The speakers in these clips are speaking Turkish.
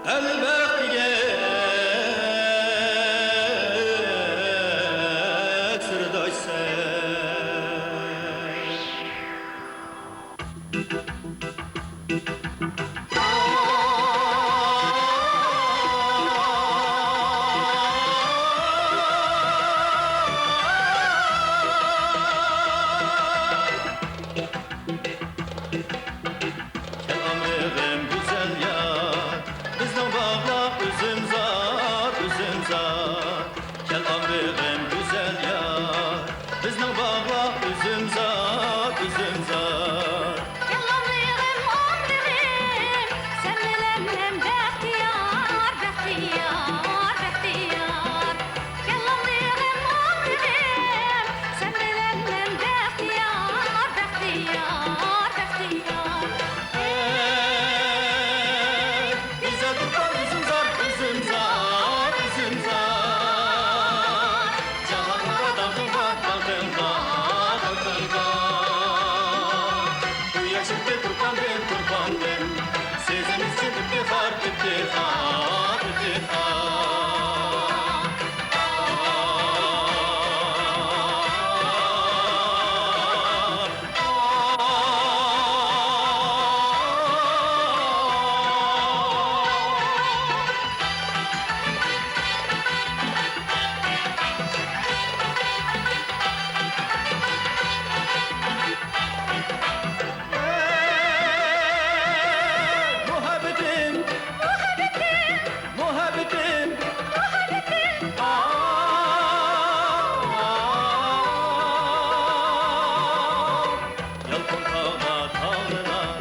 elbette sırdaşsa. Kelamım güzel yar, bizden bağla üzüm zar, üzüm zar. Kelamım güzel yar, bizden bağla üzüm zar, üzüm zar. Yalanlarım onlarım, sen bilemem bəxtiyar, bəxtiyar, bəxtiyar. Yalanlarım onlarım, sen bilemem bəxtiyar, bəxtiyar, bəxtiyar. Bize kurban üzüm zar, üzüm zar, üzüm zar. Cahanlara dalgın var, dalgın var, dalgın var. Bu yaşımda kurban ben. Sezimiz için iftihar, iftihar, Muhabbetim, muhabbetim, yalkın tağla tağlılar,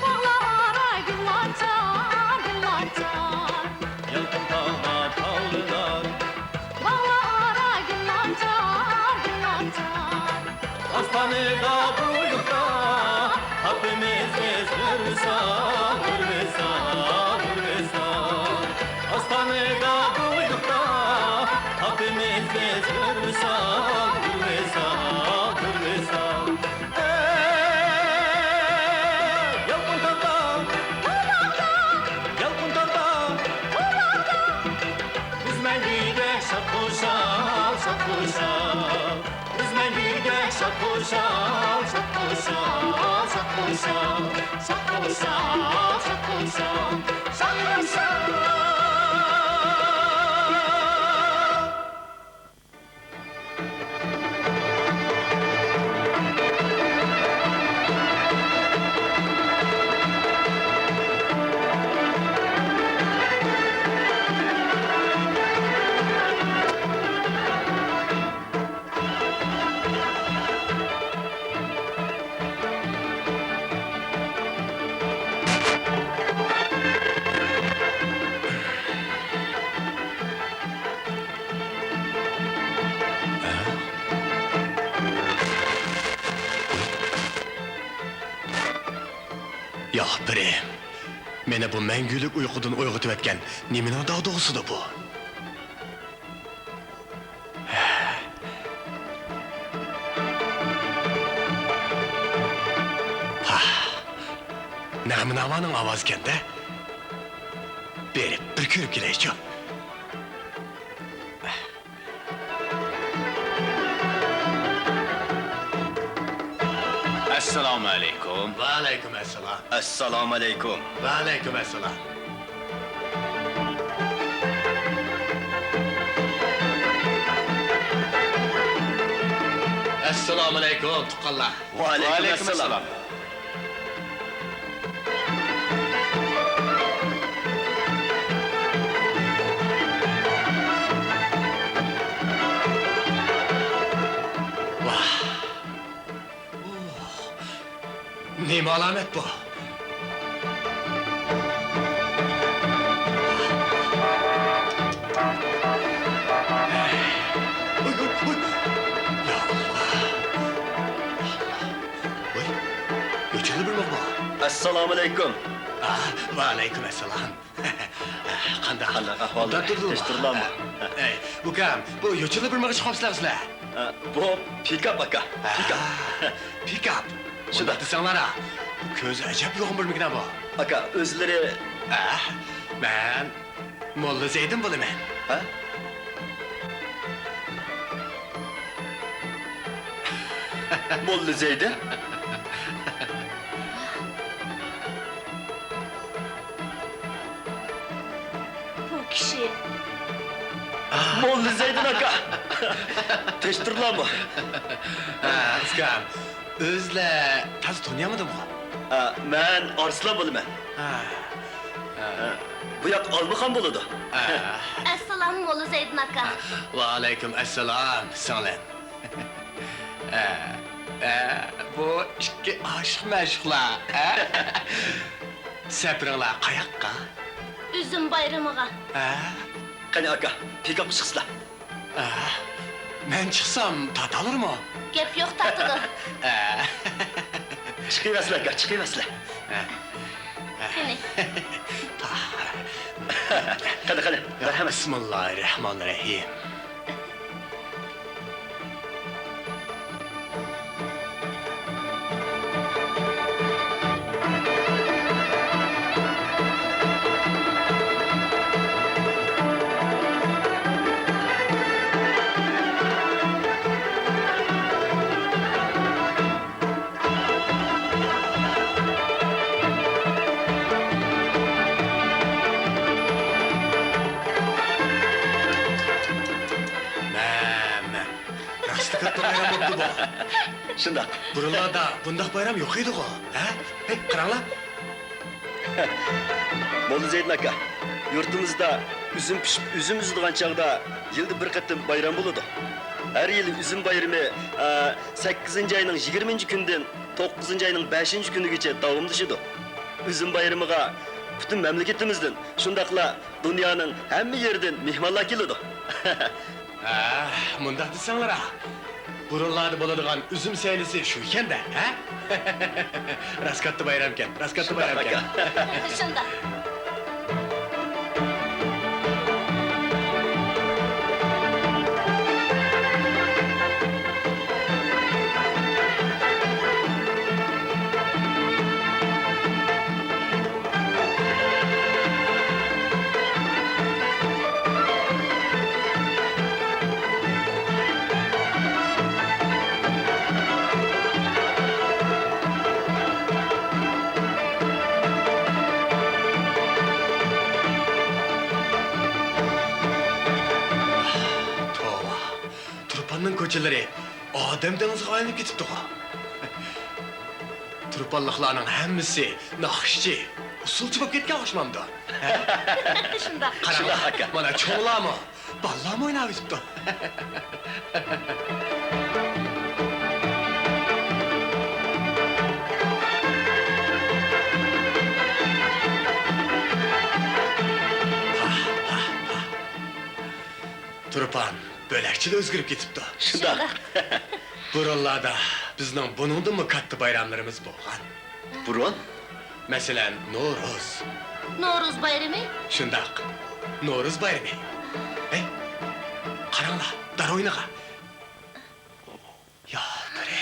Bağlara güllar çar, güllar çar. yalkın tağla tağlılar. Bağlara güllar çar, güllar çar. Hastanede buyurda, hapimiz hürvesa, hürvesa, hürvesa. Hastanede buyurda, hapimiz hürvesa, hürvesa, hürvesa. Yalkın tağla, yalkın tağla. Biz mendide şapkoşal, şapkoşal. Biz mendide şapkoşal, şapkoşal, şapkoşal. Şapkoşal, şapkoşal, şapkoşal. Ya bre, meni bu mengülük uykudan uyg'otib etken nemening dog'dug'isidir bu? Ha, Nag'minamanın ovozi ekan-da. Berib bir ko'rib kelaychi. Esselamu aleyküm. Va alaykum assalom. Esselamu aleyküm. Va alaykum assalom. Assalomu alaykum tuqqanlar. Ve aleyküm esselam. Vah. Nima alamet bu? Oy, oy, oy. Ya Allah. Oy, göçeli bir bu. Esselamu aleyküm. Va alaykum assalom. Qanday Qanday ahvol? Undan turdingmi? Hech turlanmi? Ey, ukam, bu yo'chili bir mig'i chiqyapsizlar sizlar. Bu pikap aka. Pikap. Pikap. Shunda. Desanglar, ko'zi ajab yo'g'on bir migdan bu. Aka, o'zlari Ah, Ben Molla Zeydin bulumen. Ha? Molla Zeydin? Bu kişi. Molla Zeydin aka. Teştirler mı? Askam, özle taz tanıyamadım mı? Ben Arslan bulumen. Bu yak Almıkan buludu. Assalamu Molla Zeydin aka. Ve aleyküm esselam, sağlam. Bu iki aşık meşgula. Seprinla kayakka. Üzüm bayramıga. Kani aka, pikap çıksıla. Ben çıksam tat alır mı? Gep yok tatıdı. Çıkıversin aka, çıkıversin. Hani. Hadi, merhamet. Bismillahirrahmanirrahim. Rastlıkla bayram oldu bu. Şundak. Buralarda bundak bayram yok idi o. Hey, kırala. Molla Zeydin aka, yurtumuzda üzüm pişip üzüm üzülgen çağda yılda bir katım bayram buludu. Her yıl üzüm bayramı 8. ayının 20. günden 9. ayının 5. günügece davam düşüdü. Üzüm bayramıga bütün memleketimizden, şundakla dünyanın hem yerden mihmanlar kelidi. Mundak desanlar ha. Buralarda bo'ladigan üzüm seylisi şu iken de, ha? Raskatlı bayramken, raskatlı bayramken. Dışında. Tova, Turpan'ın koçaları Adem denizine aylanıp ketipti ha. Turpanlıklarının hemmisi nakışçı, usulçu bolup ketken hoşmamdı. Dışında. Karama, bana çoğula mı? Balla mı oynayıp tuttu? Turpan, bölekçi de özgürüp ketipti. Şundak. Buralarda bizning buningdan mı kattı bayramlarımız bo'lgan? Burun? Mesela Noruz, Noruz bayramı. şundak, Noruz bayramı. Hey, qarangla, dar oynaga. Ya, bre.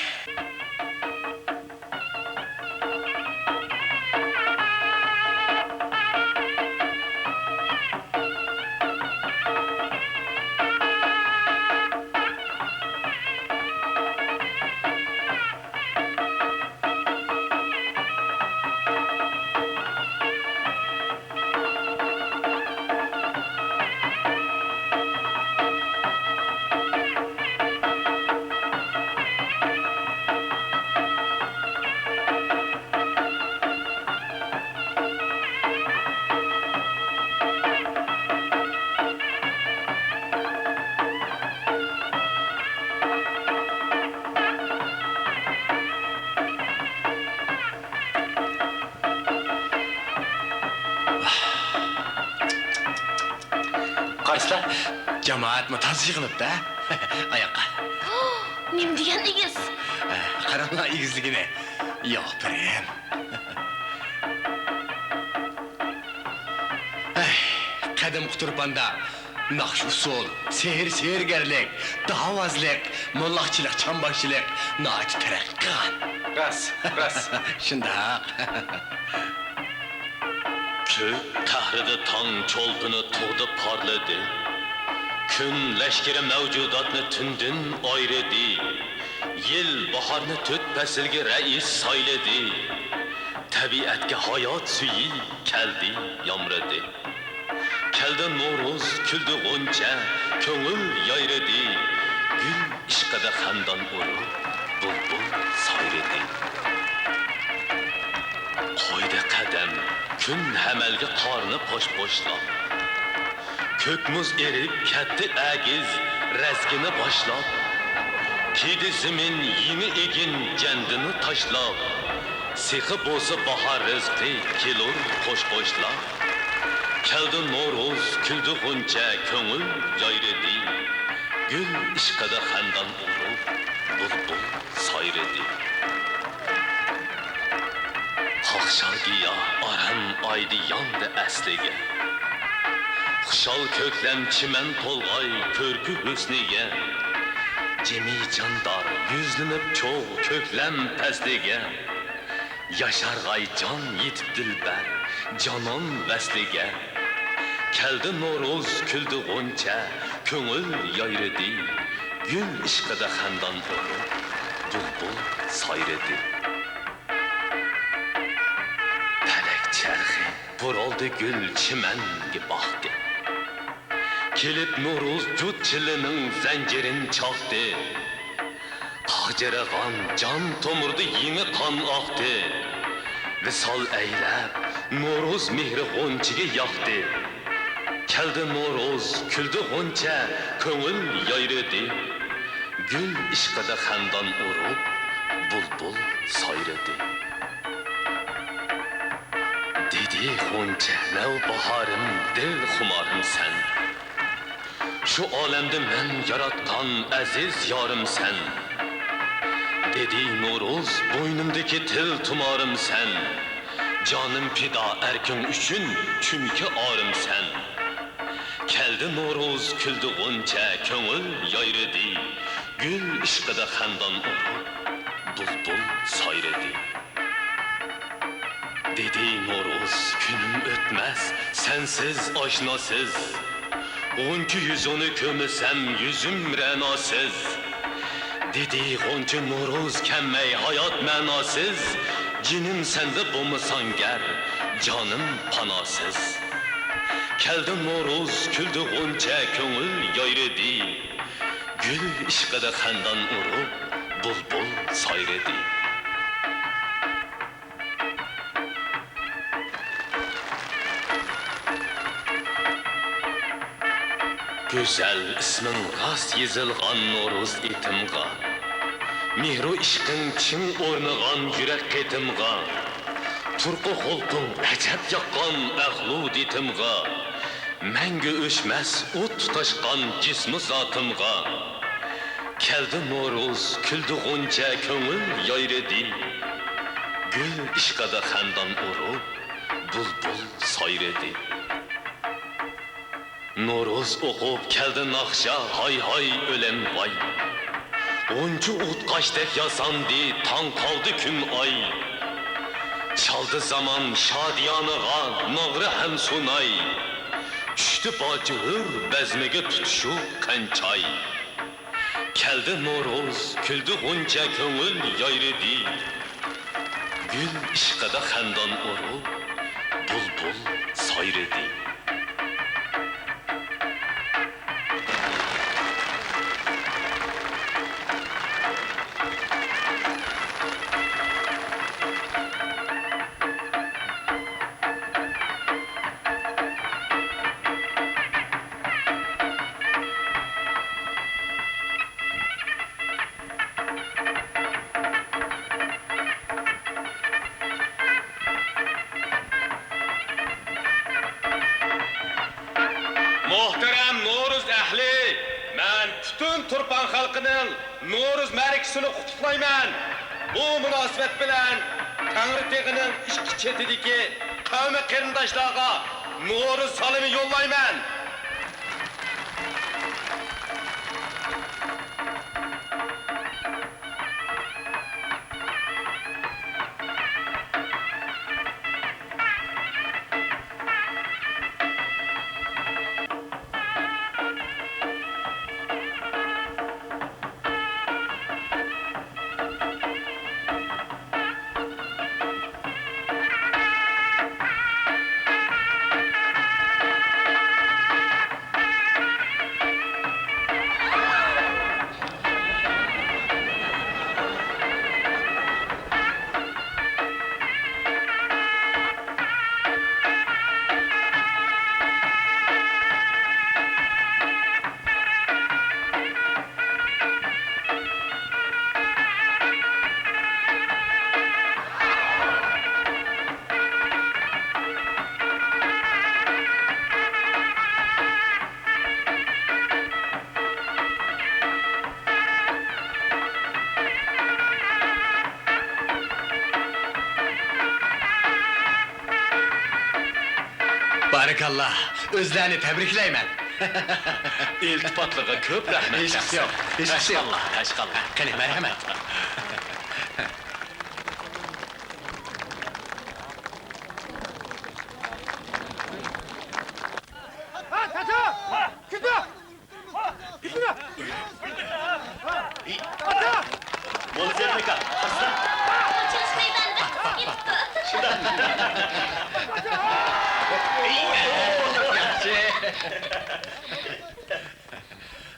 Kaçla? Cemaat mı taz yığılıp da? Ayakka. Nim diyen igiz. Qarangla igizligini. Yok prem. Qadim Turpanda naqsh usul, sehrgarlik, davazlik, mollaqchilik, chambarchilik, noch taraqqigan. Ras. Shundaq. Türk tahridi tong cho'lpini tug'di porladi. Kun lashkari mavjudotni tundin ayridi. Yil bahorni to'rt faslga rais sayladi. Tabiatga hayot suyi keldi, yomridi. Keldi No'roz, kuldi g'uncha, ko'ngil yayridi. Gul ishqida xandon urib, bulbul sayridi. Qo'ydi qadam, kun hamalga qorni posh-poshlab. Ko'k muz erib ketdi agiz, razgini boshlab. Kiydi zimin yeni egin jandini tashlab. Sixi bo'lsa bahor rizqi kelur qo'sh-qo'shlab. Keldi No'roz, kuldi g'uncha, ko'ngil yayridi. Gul ishqida xandon urib, bulbul sayridi. Qoqshalgiya aram oydi yondi asliga. Xushal ko'klam chiman to'lg'ay ko'rki husniga. Jemi jondor yuzlanib cho'g' ko'klam pastiga. Yasharg'ay jon yetib dilbar jonon vasliga. Keldi No'roz, kuldi g'uncha, ko'ngil yayridi. Gul ishqida xandon urib, bulbul sayridi. Charxi buroldi gul chimanga boqdi. Kelib No'roz jutchilining zanjirin chaqdi. Qojirag'on jon tomirdi yeni qon oqdi. Visol aylab No'roz mehri g'unchiga yoqdi. Keldi No'roz, kuldi g'uncha, ko'ngil yayridi. Gul ishqida xandon urib, bulbul sayridi. Dedi g'uncha, nav bahorim, dil xumorim sen. Shu olamda men yaratgan aziz yorim sen. Dedi No'roz, bo'ynimdagi til tumorim sen. Jonim fido erkin uchun, chunki orim sen. Keldi No'roz, kuldi g'uncha, ko'ngil yayridi. Gul ishqida xandon urib, bulbul sayridi. Dedi No'roz, kunim o'tmas, sensiz oshnosiz. G'uncha yuzini ko'misam, yuzim ra'nosiz. Dedi g'uncha No'roz, kammay hayot ma'nosiz. Jinim senda bo'lmasan gar, jonim panosiz. Keldi No'roz, kuldi g'uncha, ko'ngil yayridi. Gul ishqida xandon urib, bulbul sayridi. Güzel ismin rast yezilgan No'roz etimga. Mehru ishqing chin o'rnigan yurak ketimga. Turqi xulqing ajab yoqqan ahlud etimga. Mangu o'chmas o't tutashgan jismi zotimga. Keldi No'roz, kuldi g'uncha, ko'ngil yayridi. Gul ishqida xandon urib, bulbul sayridi. No'roz o'qib keldi naqsha, hay hay o'lim voy. O'nchi o'tqashdek yasandi, tong qoldi kun oy. Chaldi zaman shodiyoniga, nog'ri ham sunay. Tushdi bojuhur bazmiga tutishu qanchoy. Keldi No'roz, kuldi g'uncha, ko'ngil yayridi. Gul ishqida xandon urib, bulbul sayridi. Muhterem No'roz ahli, men bütün Turpan halkının No'roz mərikisini qutlayman. Bu münasibet bilen Tangri ikki chetidagi qavmi qarindoshlarga No'roz salimi yollayman. Barakallah, özlerini tebrikleymen. İltifatlığa köp rahmet. Hiçbir şey yok, hiçbir şey yok. Eşkallah. Kani merhamet. Molizerneka, aslan. Çalışmayı benden gitti.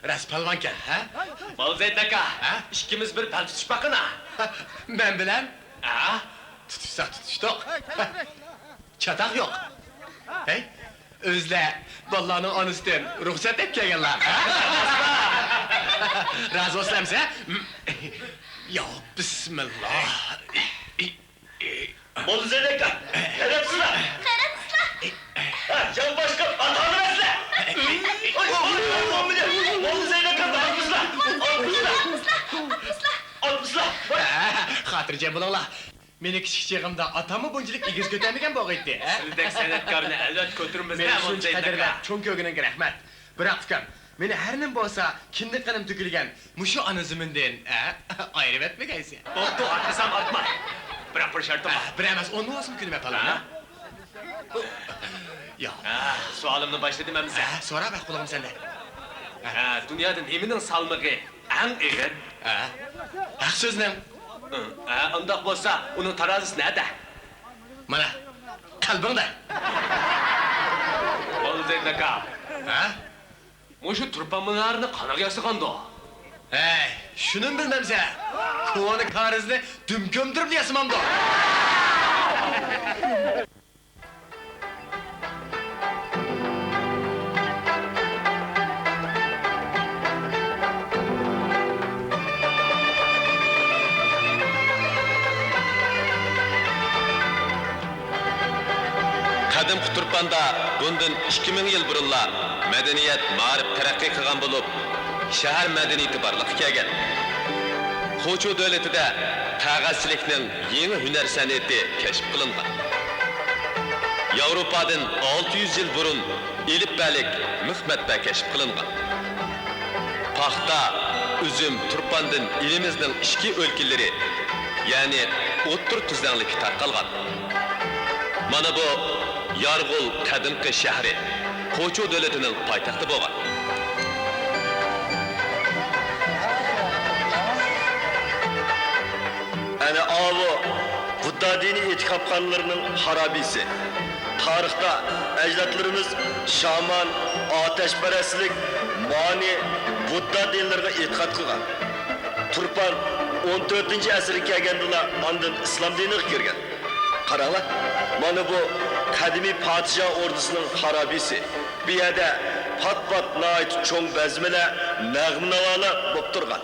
Raspalvanken, ha? Malzeydaka. Ha? İkimiz bir pel tutuş bakına. Ben bilen Ha? tutuşsak tutuştuk. Çatak yok. Hey, özle, vallahi anıstem, ruhsat et kelgenler. Razı olsun size. Ya, bismillah. Molizerneka, edepsizler. Can başkan, atanı besle. Molizerneka, atmışlar. Atmışlar. Hatırcı bulunla. Meni kichik chig'imda atamı bunchilik igiz ko'tarmagan bo'g'i edi, ha? Sizdek san'atkorni albat ko'tirmiz. Meni shuncha qadrlab, cho'ng ko'nglinga rahmat. Biroq ukam, meni har nim bo'lsa, kindiq qinim to'kilgan mushu ana zimindan, ayirib etmagaysan. Oldu, atmasam atma. Bırak bir şartım. Bir emas, 10 olsun kunime falan, ha? Ya, Sualımla başladım hem sen. so'ra bak qulog'im senda. Dünyadan eminin salmığı en iyi. Haq so'zning. Ondak bolsa, onun tarazisi nerede? Mana, qalbingda. Malzeydaka. Ha? Muşu turpan mınarını kanak yasıkandı. Hey, shuni bilmamsa, ko'ni karizni dum ko'mdirib yasamamda. Kadim Turpanda bundan 2000 yıl burunla medeniyet mağarip terakki kılgan bulup şehir medeniyeti barlık kelgen. Xo'chu devletide kağızçılıkның yeni hüner sanati keşif kılıngan. Avrupadan 600 yıl burun ilip-balik mühmetbe keşif kılıngan. Paxta, üzüm, turpandan ilimizning ishki o'lkaları, yani o'ttir tuzlanligi tarqalgan. Mana bu Yarg'ul qadimki shahri, Xo'chu davlatining poytaxti bo'lgan. Yani avu Budda dini itikapkanlarının harabisi. Tarihte ecdatlarımız şaman, ateşperestlik, mani, Budda dinlerine itikat kılgan. Turpan 14. asırga kelgandila andın İslam diniga kirgan. Qaranglar, mana bu kadimi padişah ordusunun harabisi. Bu yerda pat-pat nait cho'ng bazmila, nag'ma-navolar bo'lib turgan.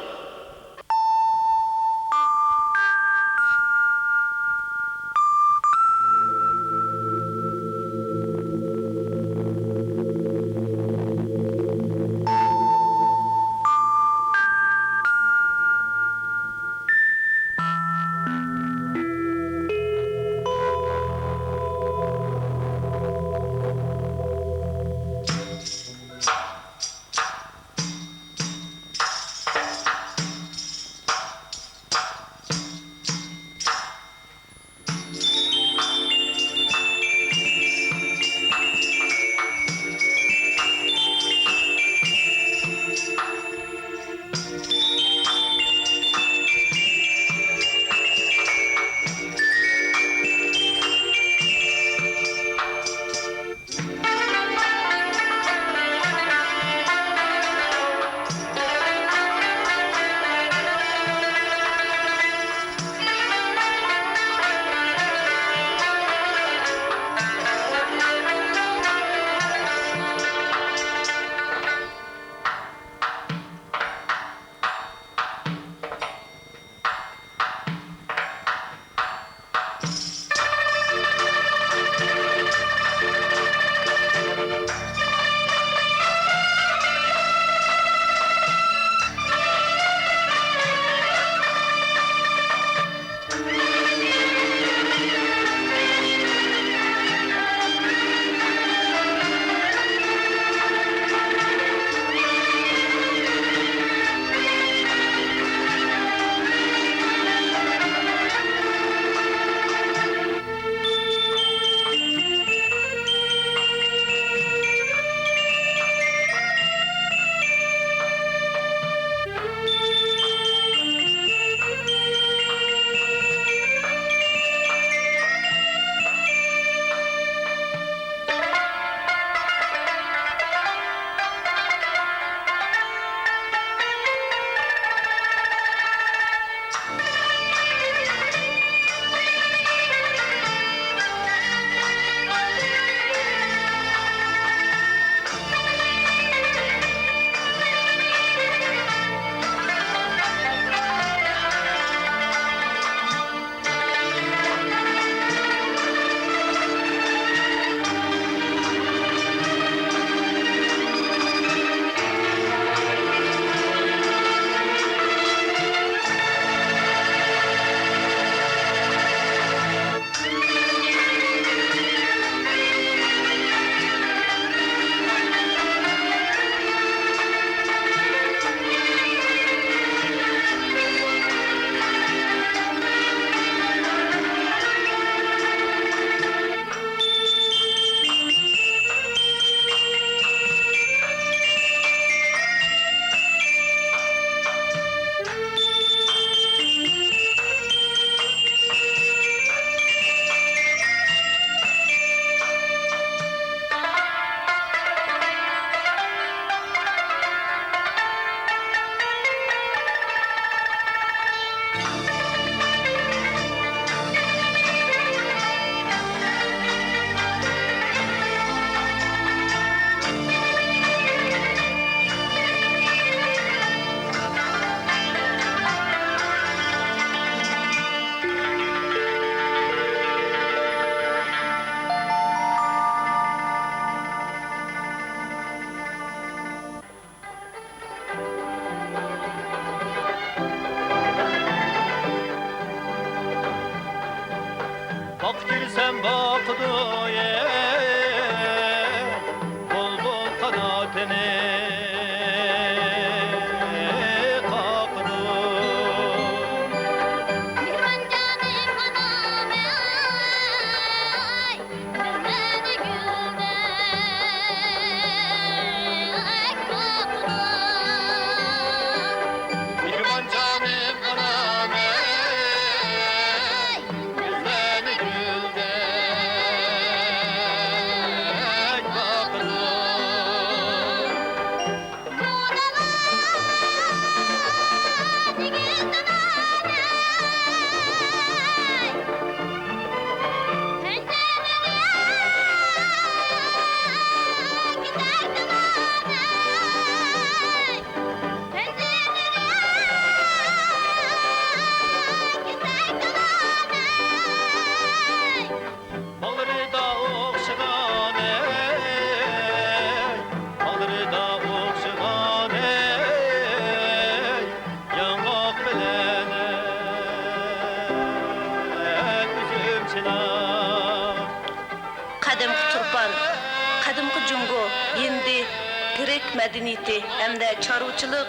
madaniyati hamda chorvachilik,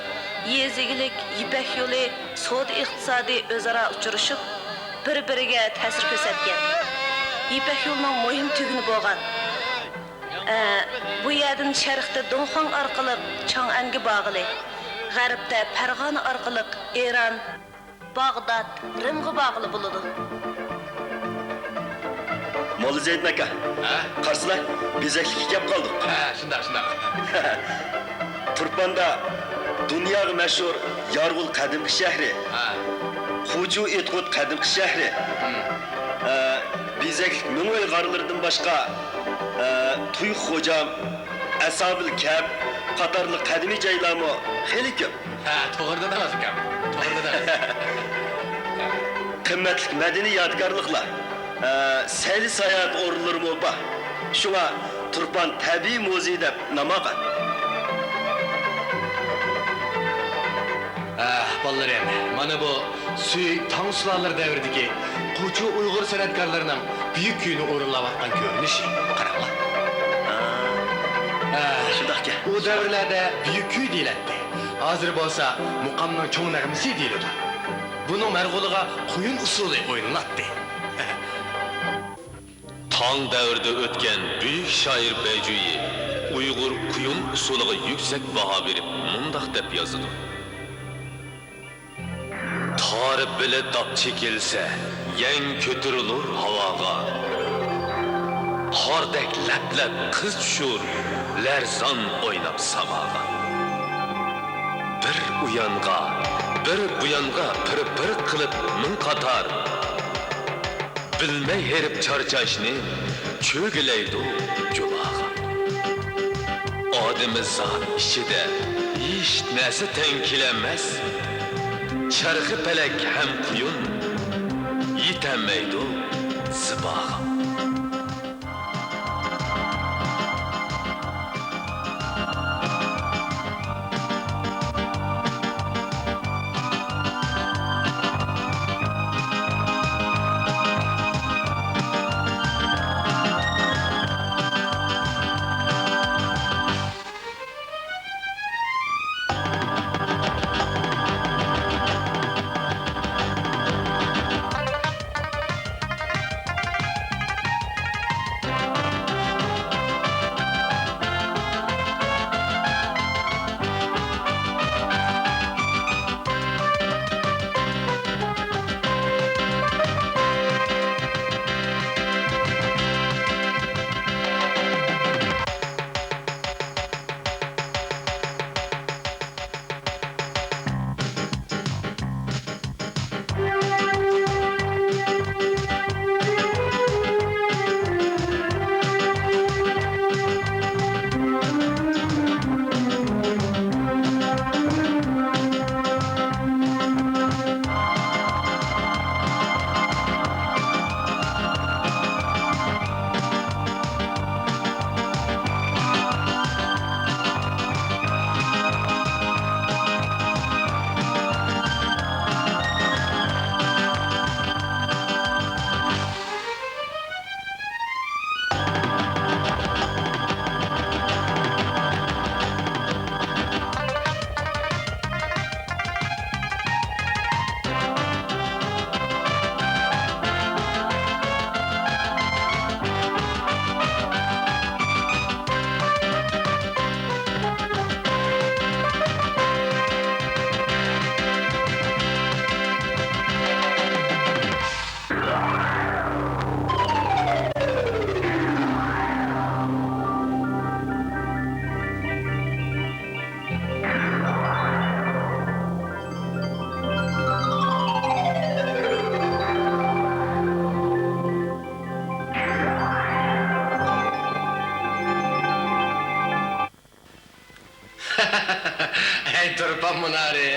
yezigilik, ipak yo'li, savdo iqtisodi o'zaro uchrashib, bir-biriga ta'sir ko'rsatgan. İpek yolunun muhim tügünü boğan. Bu yerden şərqdə Donxan arqılıq Çang'an'ga bağlı, G'arbda Farg'ona arqılıq İran, Bag'dod, Rimga bağlı buludu. Molla Zeydin aka, Ha? qarsılar, bezeklikka kelib qoldik. Ha, shundoq. Turpanda dunyoga mashhur Yorg'ul qadimgi shahri, Ha. Xuju Etqut qadimgi shahri. Bezeklik ming uyg'orlardan boshqa Tuyuq Xo'jam, Asobil Kab qatorli qadimiy joylarmi xeyli ko'p. Ha, to'g'rida emas ekan. To'g'rida emas. Qimmatli madaniy yodgorliklar, sayli sayohat o'rinlari bor. Shunga Turpan tabiiy muzey deb nom olgan. Bolalarım, mana bu Süyük Tang Sularlar devridagi Quchu Uyg'ur san'atkorlarining buyuk kuyini o'rinlayotgan ko'rinishi. Qaranglar. Shundaqki. U davrlarda buyuk kuy deyiladi. Hozir bo'lsa muqamning cho'ng nag'masi deyiladi. Buning marg'uliga quyun usuli o'yinlanadi. Tang davrida o'tgan buyuk shoir Bayjuyi Uyg'ur quyun usuliga yuksak baho berib, mundaq deb yozdi. Tarif bile dap çekilse, yen kötürülür havaga. Hardek leplep kız düşür, lerzan oynap samaga. Bir uyanga, bir buyanga pır kılıp min katar. Bilmey herip çarçaşını, çögüleydu culaga. Adımızdan işide, hiç nesi tenkilenmez. Çarkı pelek hem kuyun, yitemeydu zıbağa.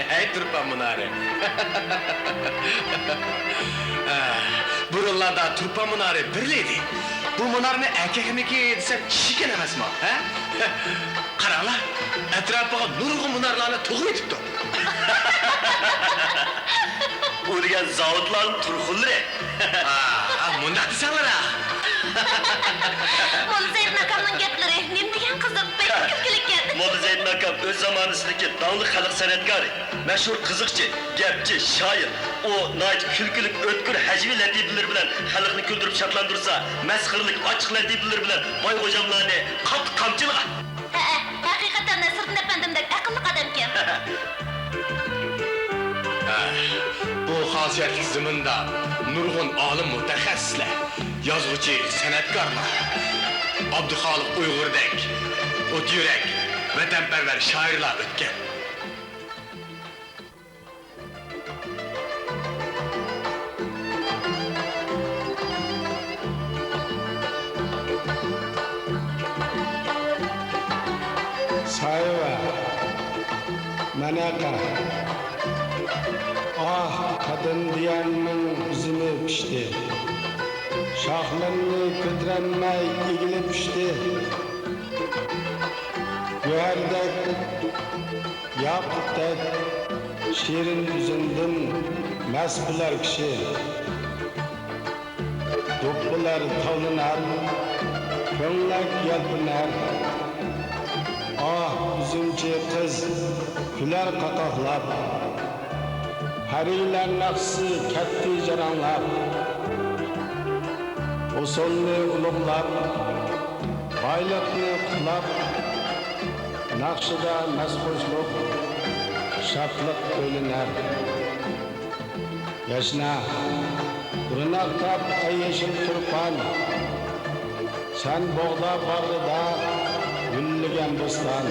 Hey Turpan Munari. Burunlarda Turpan Munari birleydi. Bu Munarni erkekniki desek kişiken emasmi, ha? Qaranglar, etrafiga nurg'un Munarlarni to'g'ri etibdi. U degan zavodlarning turxunlari. Mundaq desanglar. Molla Zeydin akamning gaplari, nim degan qiziq, pek kulkilik keldi. Molla Zeydin akam öz zamanısındaki dağlık halk sanatkarı, meşhur kızıkçı, gepçi, şair, o nayt külkülük, ötkür, hecvi latifeler bilen halkını güldürüp şartlandırsa, meskırlık, açık latifeler bilen bay hocamlarını kat kamçılığa. Hakikaten Sırtın efendimdek akıllı adamken. Bu hasiyetli zımında nurgun alim mütehassisler, yazgıcı, sanatkarlar, Abdühalik Uygur'dek, ot yürek, vatanperver şairler ötken. Sayva, manaka. Ah, kadın diyanının üzümü pişti. Şahlarını kötürenmey ilgili pişti. Göğerdek, yakutdek, şiirin yüzünden mesbular kişi. Doppular tavlanar, köngler yalpınar. Ah, üzümçi kız, güler kakahlap. Hariler naksı ketti caranlap. Usulni uluqlap, baylıqni qılap. Nakşıda meshoşluq, şartlık bölüner. Yaşna, Rınaqtap ay yeşil turpan. Sen boğda bağrıda, güllügen bostan.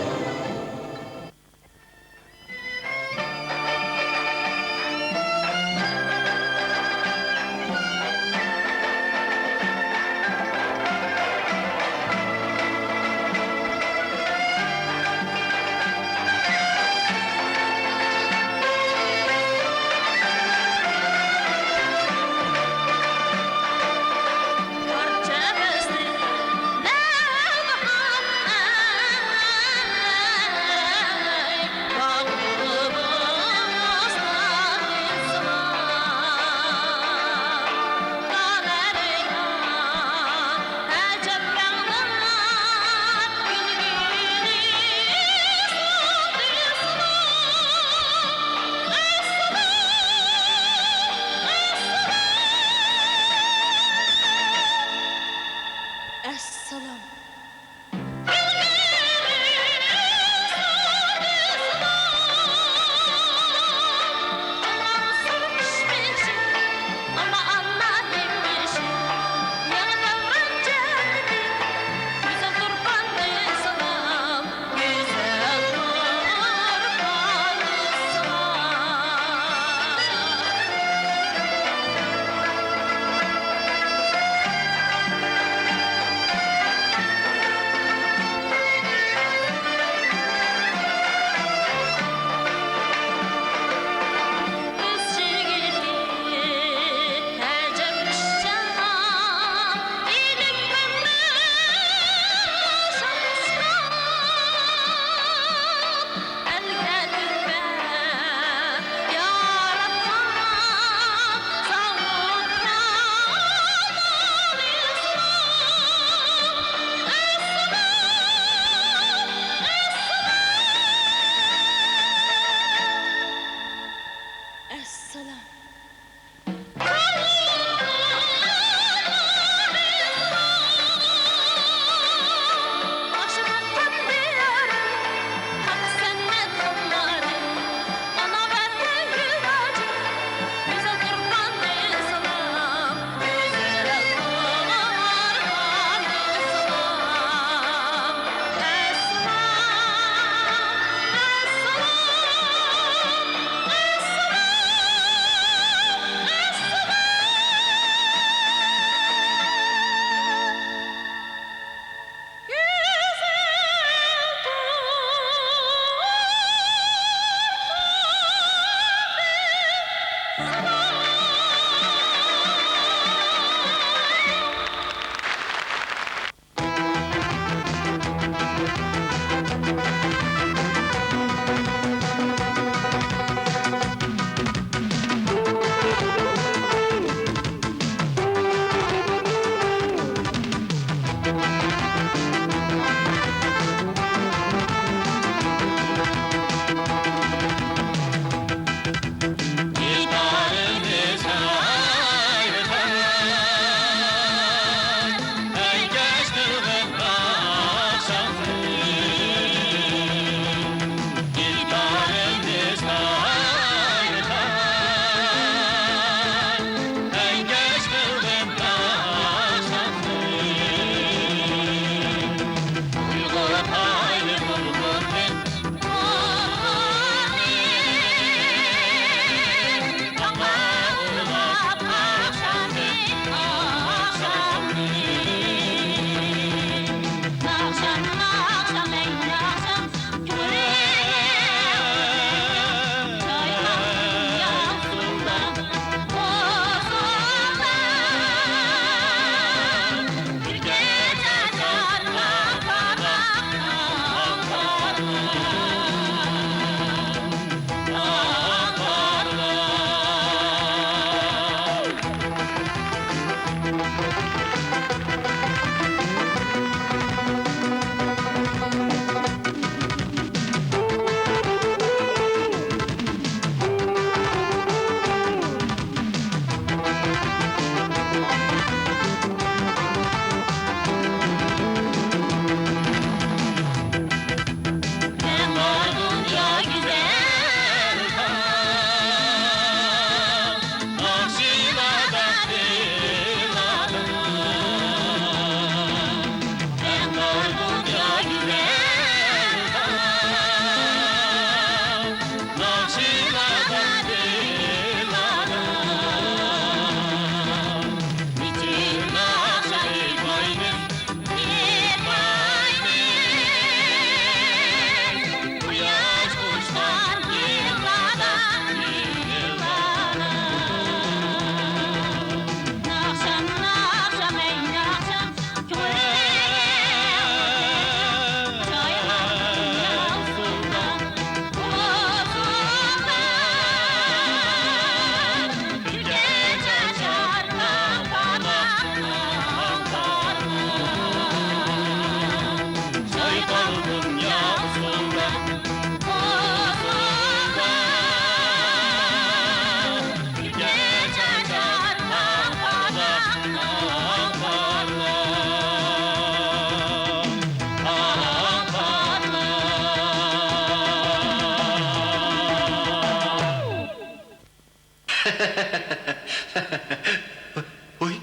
Parça gözlü Mevham Oy.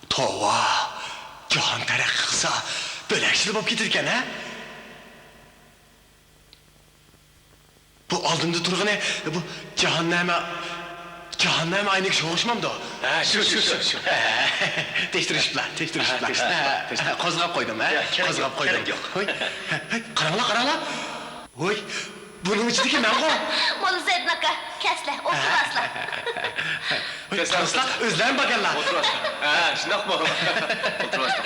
Tova, Cihan taraqi qilsa, bo'lakshili bo'lib ketar ekan, ha? Bu oldimda turgani, bu Cahannam aynik so'g'ishmamdi. Ha, shu. Tekshirishiblar. Qo'zg'ab qo'ydim, ha? Qo'zg'ab qo'ydim. Voy. Qaranglar. Voy, buning ichidagi men-ku. Mo'la Zaydin aka, kaslar, o'tirasizlar. O'tirasizlar, o'zlaring bakanlar. O'tirasizlar. Ha, shunaqmi? O'tirasizlar.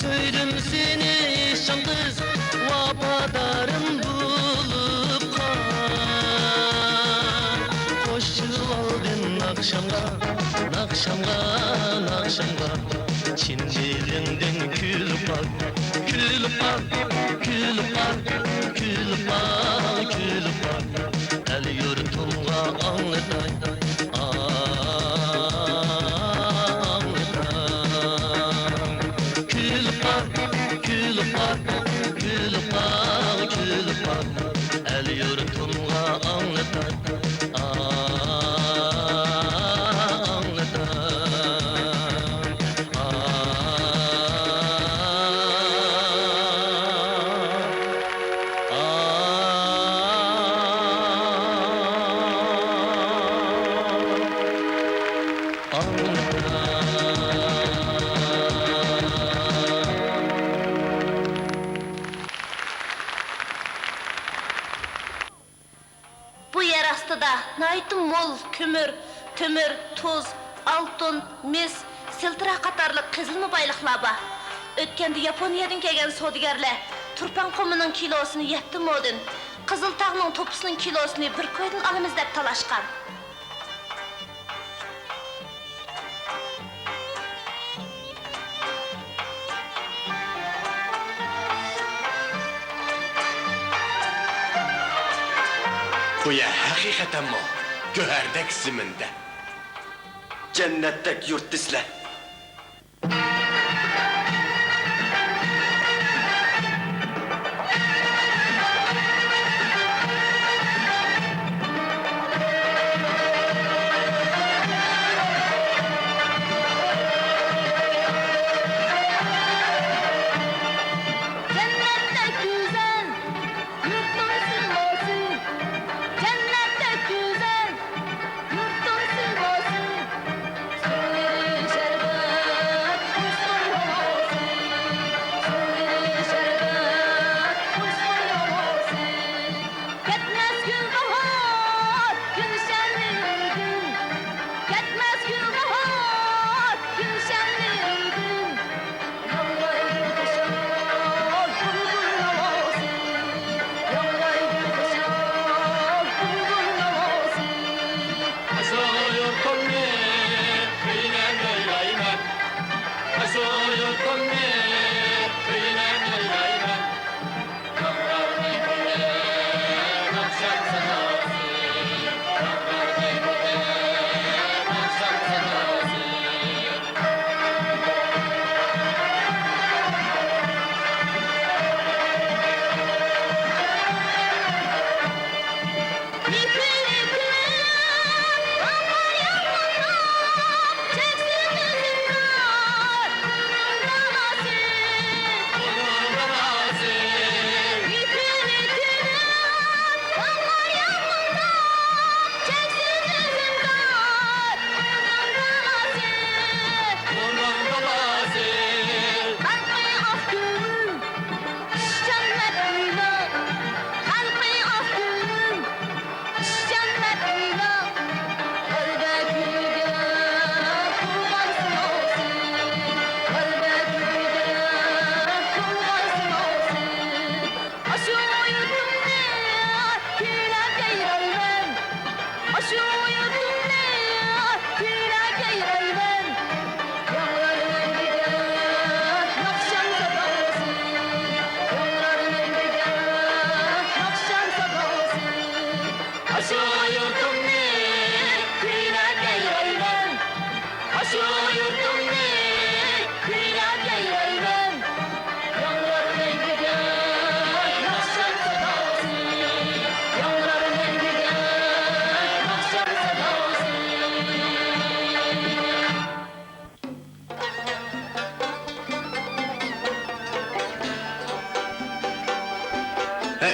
Söyledim seni şan kız vafadarım bulup kal Koşup aldın akşamga Nakşamga nakşamga Çin dilinden külüp bak Külüp bak Külüp bak Külüp bak Külüp bak El yurtumga anlatay El yurtumga anlatay Bu yer astıda naytı mol kömür, tömür, tuz, altın, mis, siltira qatarlıq qızılma baylıqlar var. Ötkende Yaponiyadan kelgen sodigarlar turpan qo'mining kilosini 7 modin, qizil tağның topusunun kilosini bir koydan alamiz deb talashgan. Bu ya hakikaten mi? Göherdek ziminde. Cennettek yurt disle.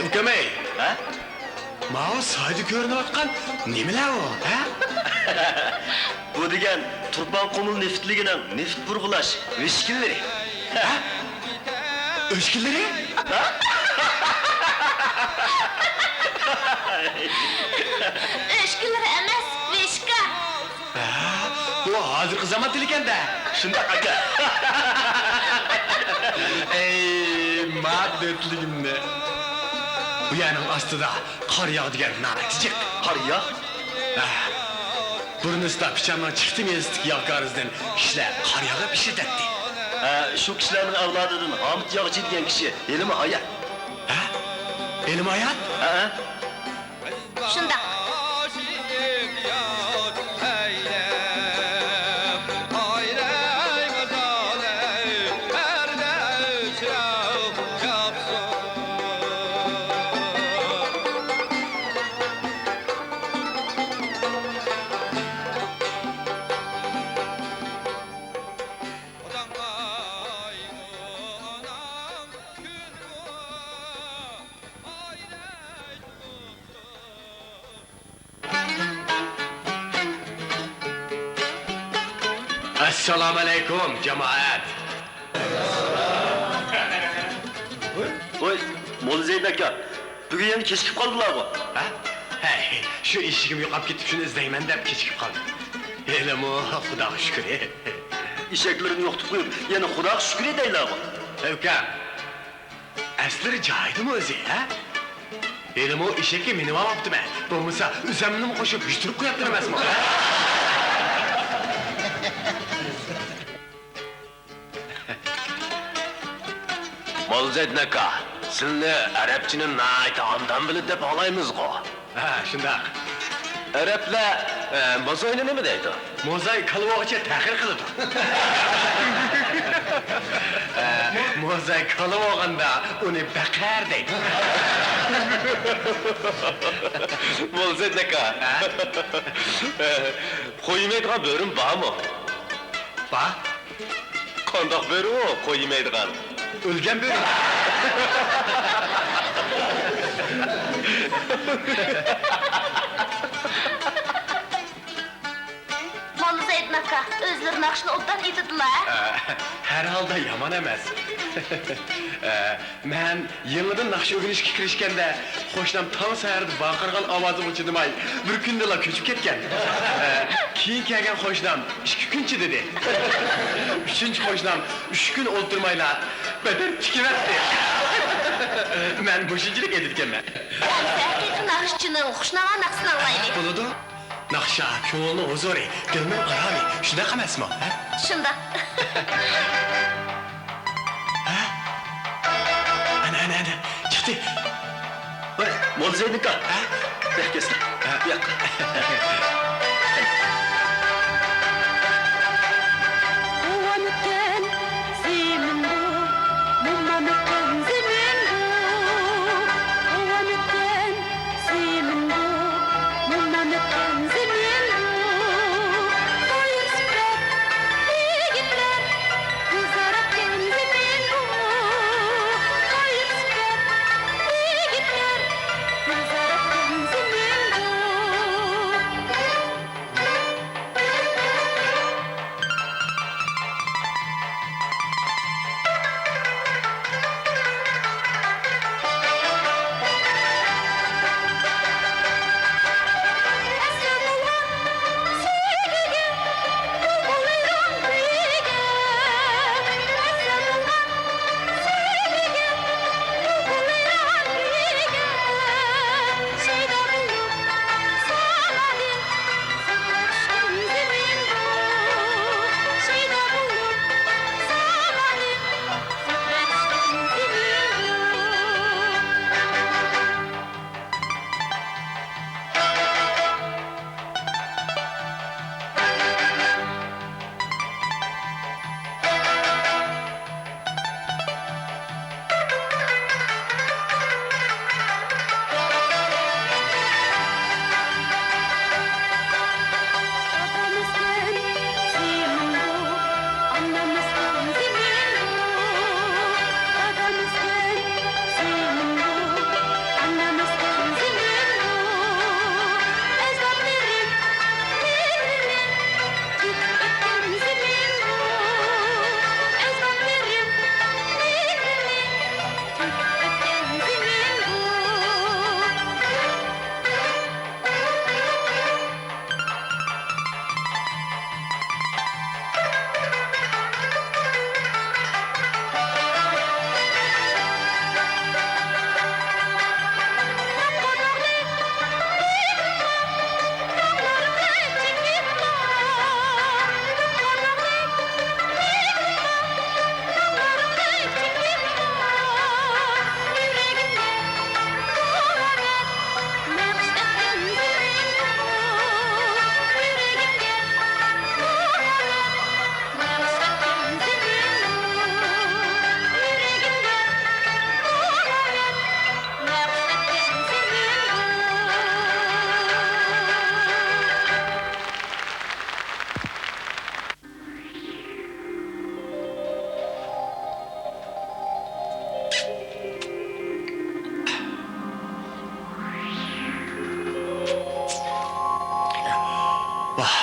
Ukemey, Ha? mao saydı görünüvatkan nemeler o, ha? Bu degen Turpan Komul neftligining neft burgulash vishkilleri. Ha? Öşkilleri? Öşküller emas, veşka. Bu hazırkı zaman diligende. Shundaq aka. Ey madetligimde. Bu yanın astıda kar yağdigan naratçık. Qar yağ? Burnusda piçamdan çıktı mezdik yağgarizden. Kişiler kar yağı pişirdetti. Şu kişilerin avladıdan Hamit Yağcı diyen kişi elimi hayat. Ha? Elim hayat? Şundaq. Assalamu alaikum cemaat. Oy, Molla Zeyd aka, bugün yani kechikib qoldilar bu. Ha? Hey, şu işigim yo'qolib ketib shuni izlayman deb kechikib qoldim. Elim o, xudoga shukr. İşeklerini yoktu koyup, yani Xudoga şükür edeyler bu. Ukam, asli joyidimi o'zi, ha? Elim o ishakka minib olibdi-man. Bo'lmasa, uzamni qo'shib yishtirib qo'yapti emasmi? Molla Zeyd aka, sizni Arabchini nayta ondan bilib deb olaymiz-ku. Ha, shundoq. Arablar mozoyni nima deydi? Mo'zay qalvoqcha ta'xir qiladi. Mo'zay qalib olganda uni baqar deydi. Molla Zeyd aka, qo'ymaydigan bo'rim bormi? Ba, Qandoq bo'ri u qo'ymaydigan? o'lgan bo'ri. Molla Zeydin aka, özleri naqshni obdan etdilar. Her halda yaman emas. Men yıllıdan naqsh o'rganishga kirishganda qo'shnim tong saharda baqirgan ovozim uchidimay bir kundala ko'chib ketgan. Keyin kelgan qo'shnim 2 kunchi dedi. 3-chi qo'shnim 3 kun o'ltirmaylar bedar tikratdi. Men bo'shinchilik editganman. Haqiqiy naqshchining xushnama naqsini anglaydi. Bo'ladi. Naqsha ko'ngilni huzuri, dilni arami. Shunaqa emasmi? Shundaq. Ana, chiqdi. Molla Zeyd aka, bek kesler. Bir dakika. Uvanıkken zemin bu, mummanıkken zemin bu. Uvanıkken zemin bu, mummanıkken zemin bu. Hayır süper, yigitler, güzarakken zemin bu. Hayır süper, yigitler, güzarakken zemin bu.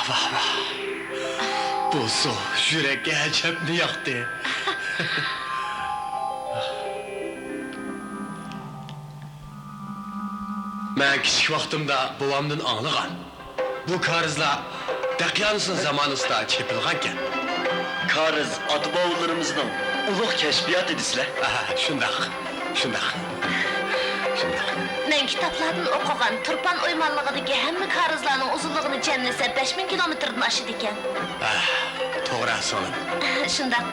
vah vah. Bu su yürekке acayip yaktı. Ben kichik vaqtimda buvamdan anlagan. Bu karizlar Daqyansın zamanısında çepilganken. Kariz ata-bobolarimizning ulug' kashfiyot edi sizlar. Aha, şundaq. Men kitaplardan okugan Turpan uymanlığıdaki hemme karızlarının uzunluğunu cemlese 5000 kilometrden aşıdı eken. To'g'ri so'lim. Şundan.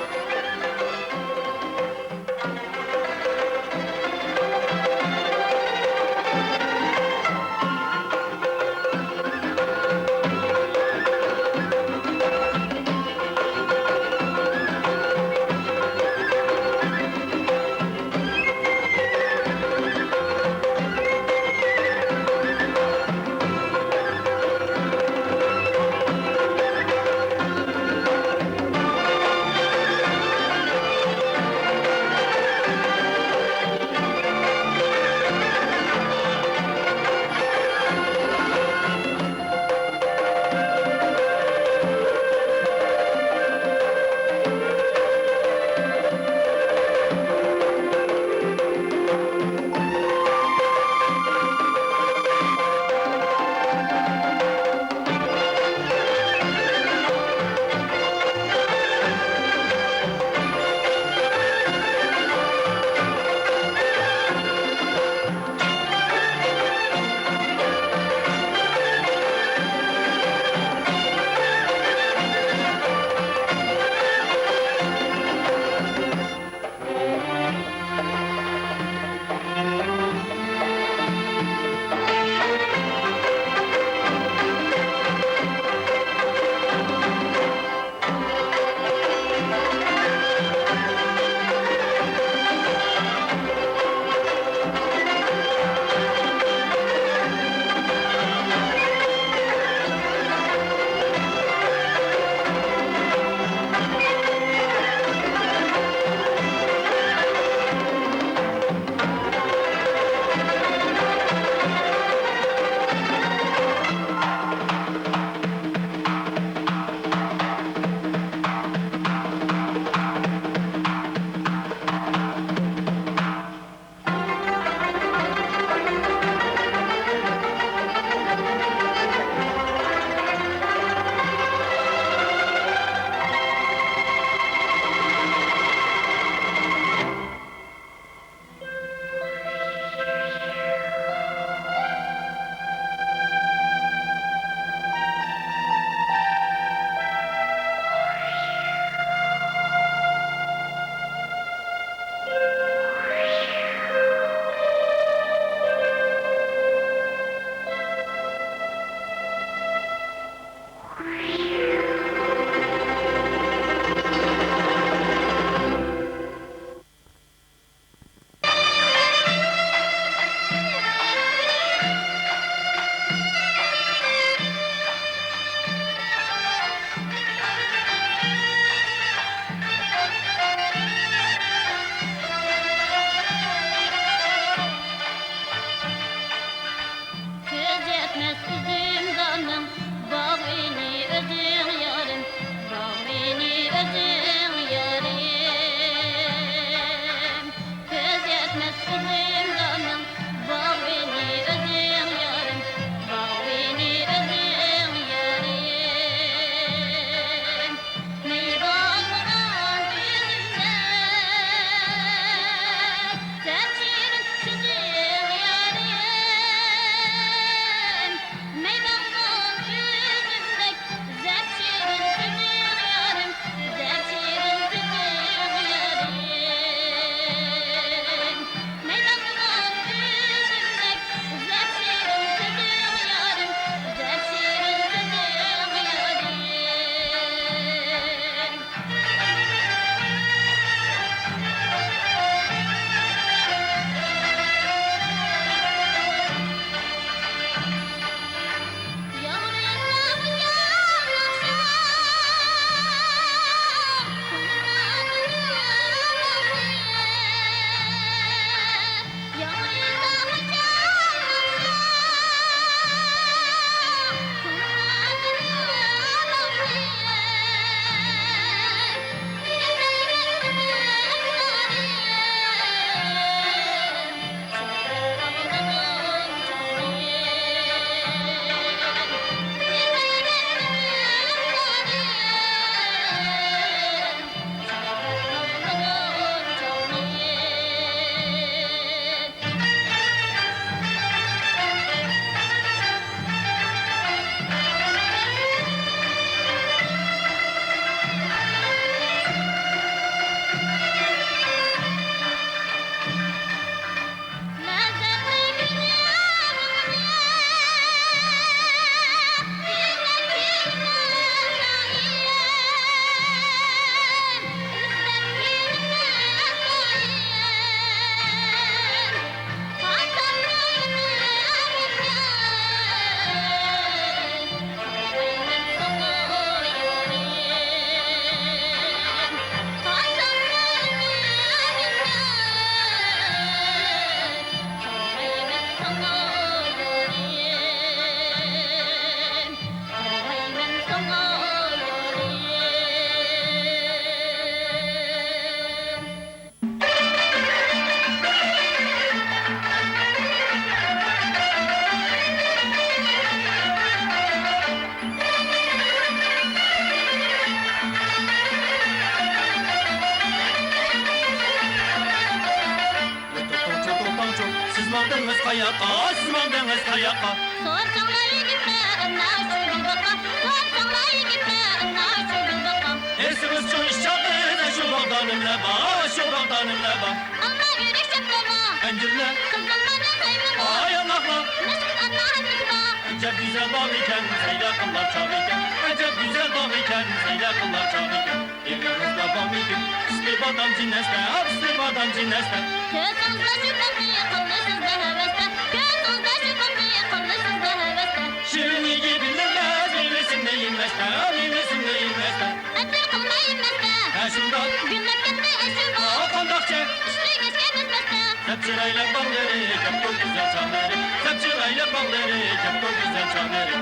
maldınız kayaka, siz maldınız kayaka. Sorsanlar yigitme, ana şu bir baka. Sorsanlar yigitme, ana şu bir baka. Esimiz şu iş çakıda şu bağdanımla bak, şu bağdanımla bak. Alma yürek şapkama, Encirle, kızılmanın saymama. ay Allah'la. Mesut ana hızma. Acep güzel bağ iken, seyle kıllar çağ iken. Acep güzel bağ iken, seyle kıllar çağ iken. Evimizde bağ iken, üstü badam cinneste, üstü badam cinneste. Göz olsa şu bakıyı kıldı sizde heveste. Göz olsa şu bakıyı kıldı sizde heveste. Şirini gibilmez, meyvesinde yenmezde, meyvesinde yenmezde. Ettir kılmayın meste. Ha şundan, Günlük gitti eşim o. kondakçı. Üstü geçken üzmeste. Sepçirayla balları, kep koy güzel çamları. Sepçirayla balları, kep koy güzel çamları.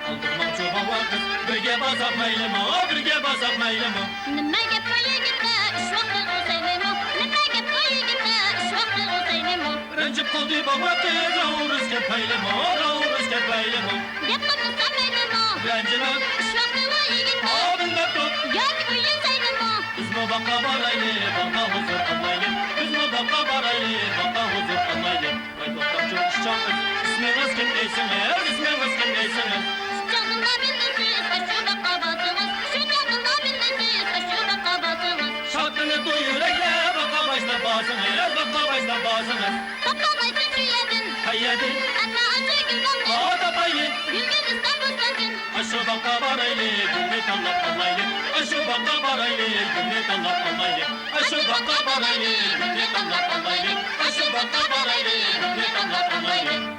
Aldırmam çobanlar kız, birge basak meylimi, birge basak meylimi. Nime gep bu yigitme, iş vakti olsaydım o. Nime gep bu yigitme, iş vakti olsaydım o. Rencip kaldı baba kız, rauruz kep meylimi, rauruz kep meylimi. Gep konuşsam meydim o. Rencime, İş vakti o yigitme. bilmem tut. Gök büyün saydım o. Üzme baka baraylı, baka huzur anlaylı. Üzme baka baraylı, baka huzur anlaylı. Vay doktor çok iş çağır, isminiz kim değilsiniz, isminiz kim değilsiniz. Şu canımda bildiniz, şu baka basınız. Şu canımda bildiniz, şu baka basınız. Şarkını duy yürekle, baka başla basınız, baka başla basınız. Baka baysın şu yedin. Kayyedin, Anne acı gün damlı. ağda bayın. Gül gün İstanbul sözün. Aşı baka baraylı, gümrük Allah anlaylı. Aşı baka baraylı, gümrük Allah anlaylı. Aşı baka baraylı, gümrük Allah anlaylı. Aşı baka baraylı, gümrük Allah anlaylı.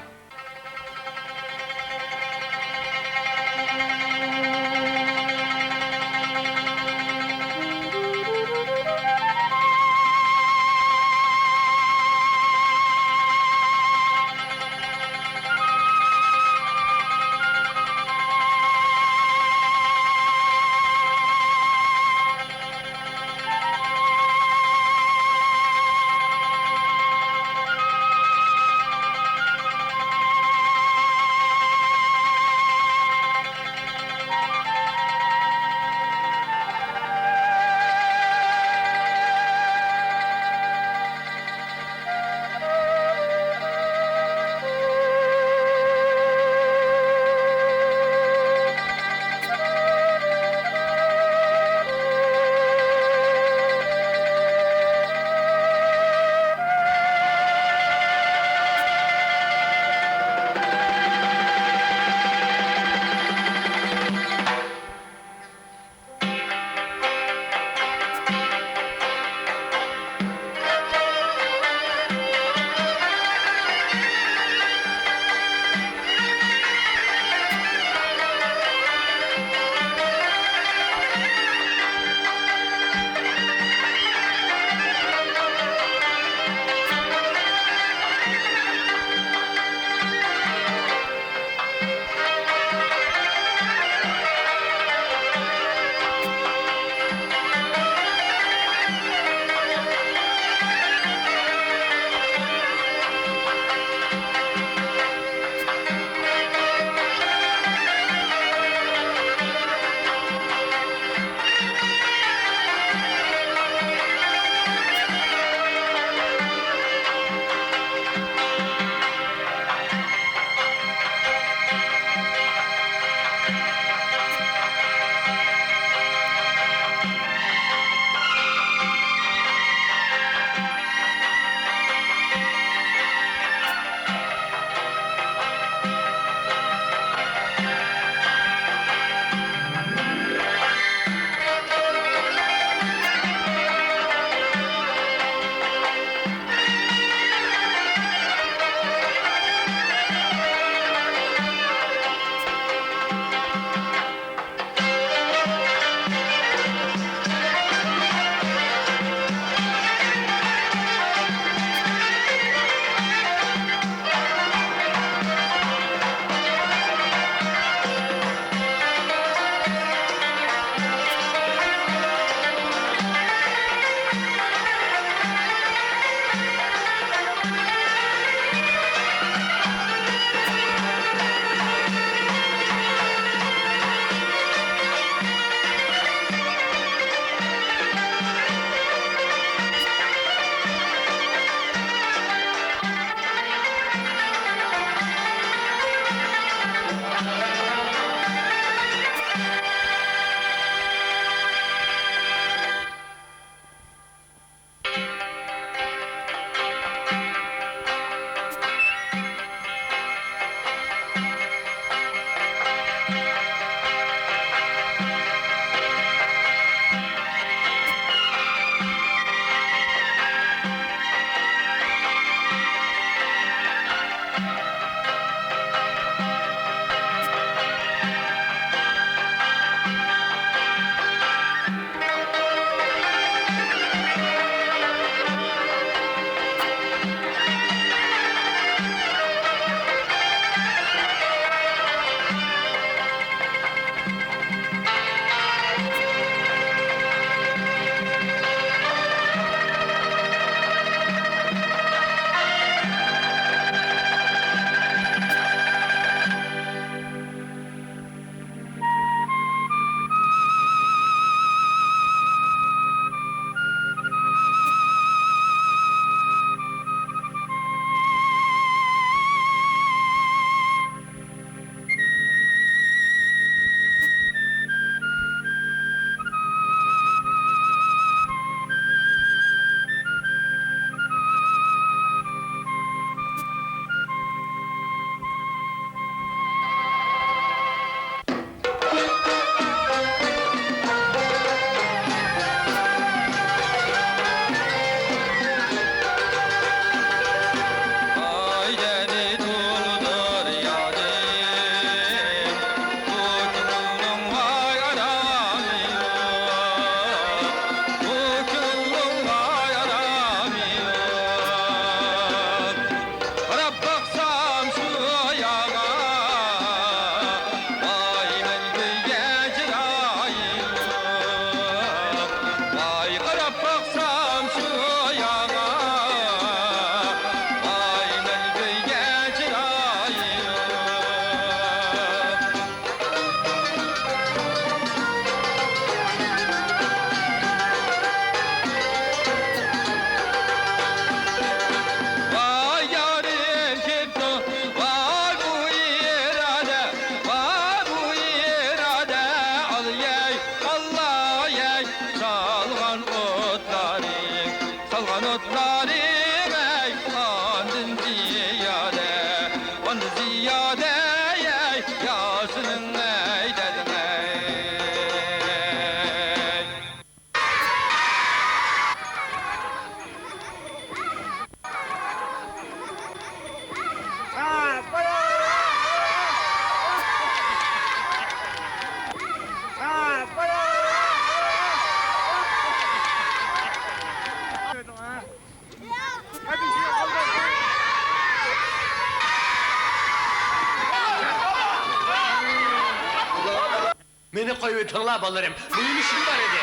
koyuyorlar balarım. Benim işim var idi.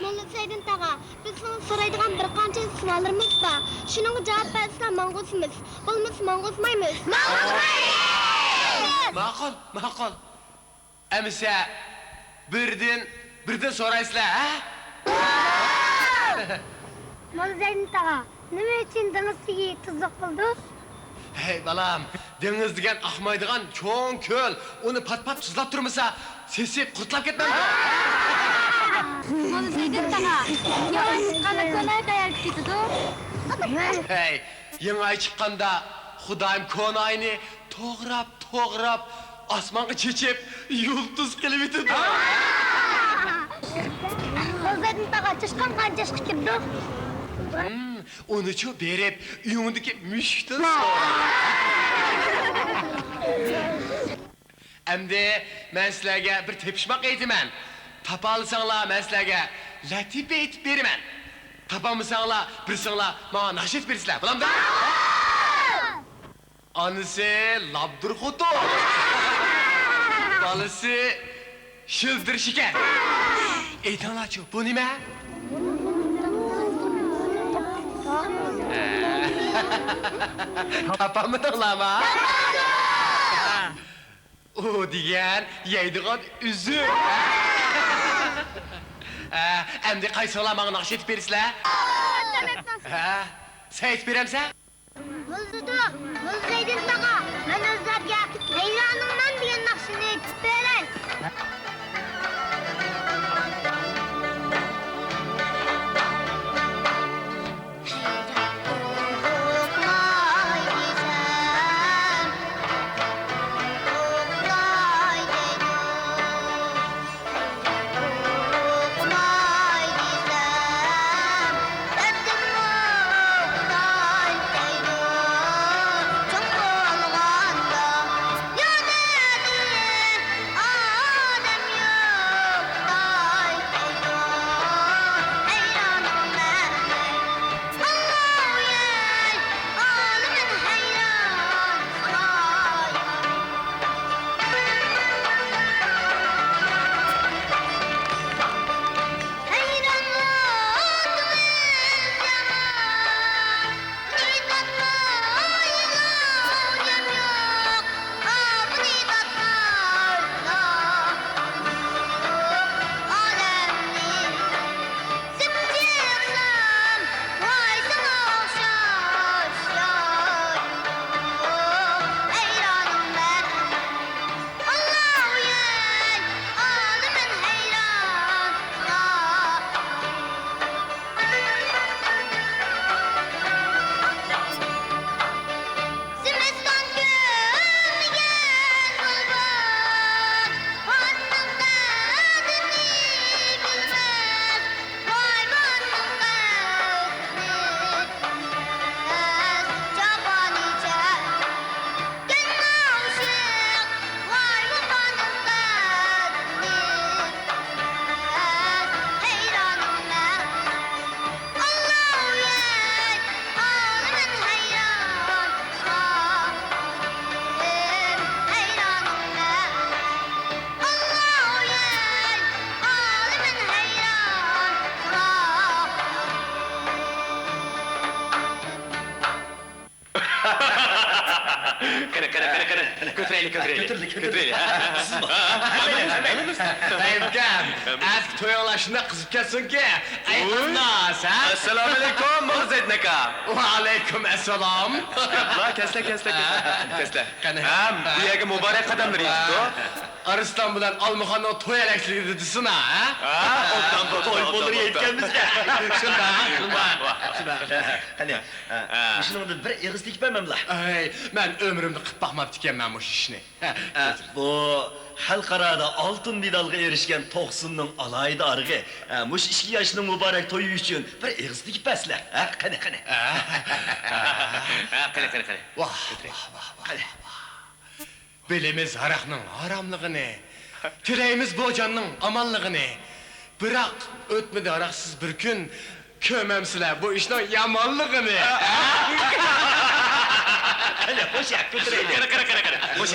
Molla Saydin tağa, biz sana soraydigan bir qancha savollarimiz bor. Shuningga javob bersizlar mang'usimiz. Bo'lmasa mang'usmaymiz. Ma'qul. Emse birden soraysizlar, ha? Molla Saydin tağa, nima uchun dengizdagi tuzluq bo'ldi? Hey balam, dengiz degan ahmaydigan cho'ng ko'l, uni pat tuzlab turmasa, sesib qurtlab ketmam. Molla Saydin tağa, yavaş qana ko'lay qayerga ketadi? Hey, yangi ay chiqqanda Xudoyim ko'nayni to'g'rab osmonga chechib, yulduz qilib yutadi. Molla Saydin tağa, chishqon qancha kirdi? Onu berib, uyingdagi mushukdan so'ra. Endi men sizlarga bir tepishmoq aytaman. Topa olsanglar men sizlarga latifa aytib beraman. Topolmasanglar, birsinglar menga naqsh aytib bersizlar. Bilamda? Anisi labdur xoto. Balisi shildir shikar. Aytinglar-chi, bu nima? Tapamadinglar mı? O degan yeydigan üzüm. Endi qaysinglar menga naqsh aytib bersizlar? Sen aytib beramsan? Molla Saydin tağa, men o'zlarga hayronimman degan naqshini aytib beray. Götürelim. Dayımkam, artık toyağlar şuna kızıp gelsin ki. Ayıpnaz, ha? Assalomu alaykum, Muhammad aka. Ve aleyküm esselam. La kesle. Qani. Ha, bu yerga muborak qadamlar yetdi. Ariston bilan Olmaxonning to'y alakligi dedisina, ha? Ha, obdan Toy bo'lur yetganmizga. Shunda. Qani, shuningda bir ig'iz tekib bermamlar. Ay, men ömrümde qilib boqmabdi ekanman bu ishni. Bu xalqarada oltin medalga erishgan To'qsinning alayda arg'i, mush 2 yoshning muborak to'yi uchun bir ig'iz tekib bersizlar. Qani. Qani. Vah. Bilimiz haraqning haramligini, tileyimiz bu canның amanligini. Biroq o'tmadi haraqsiz bir kun ko'mamsizlar bu ishning yomonligini. Qani, qo'sha, ko'taraylik. Qara. Qo'sh.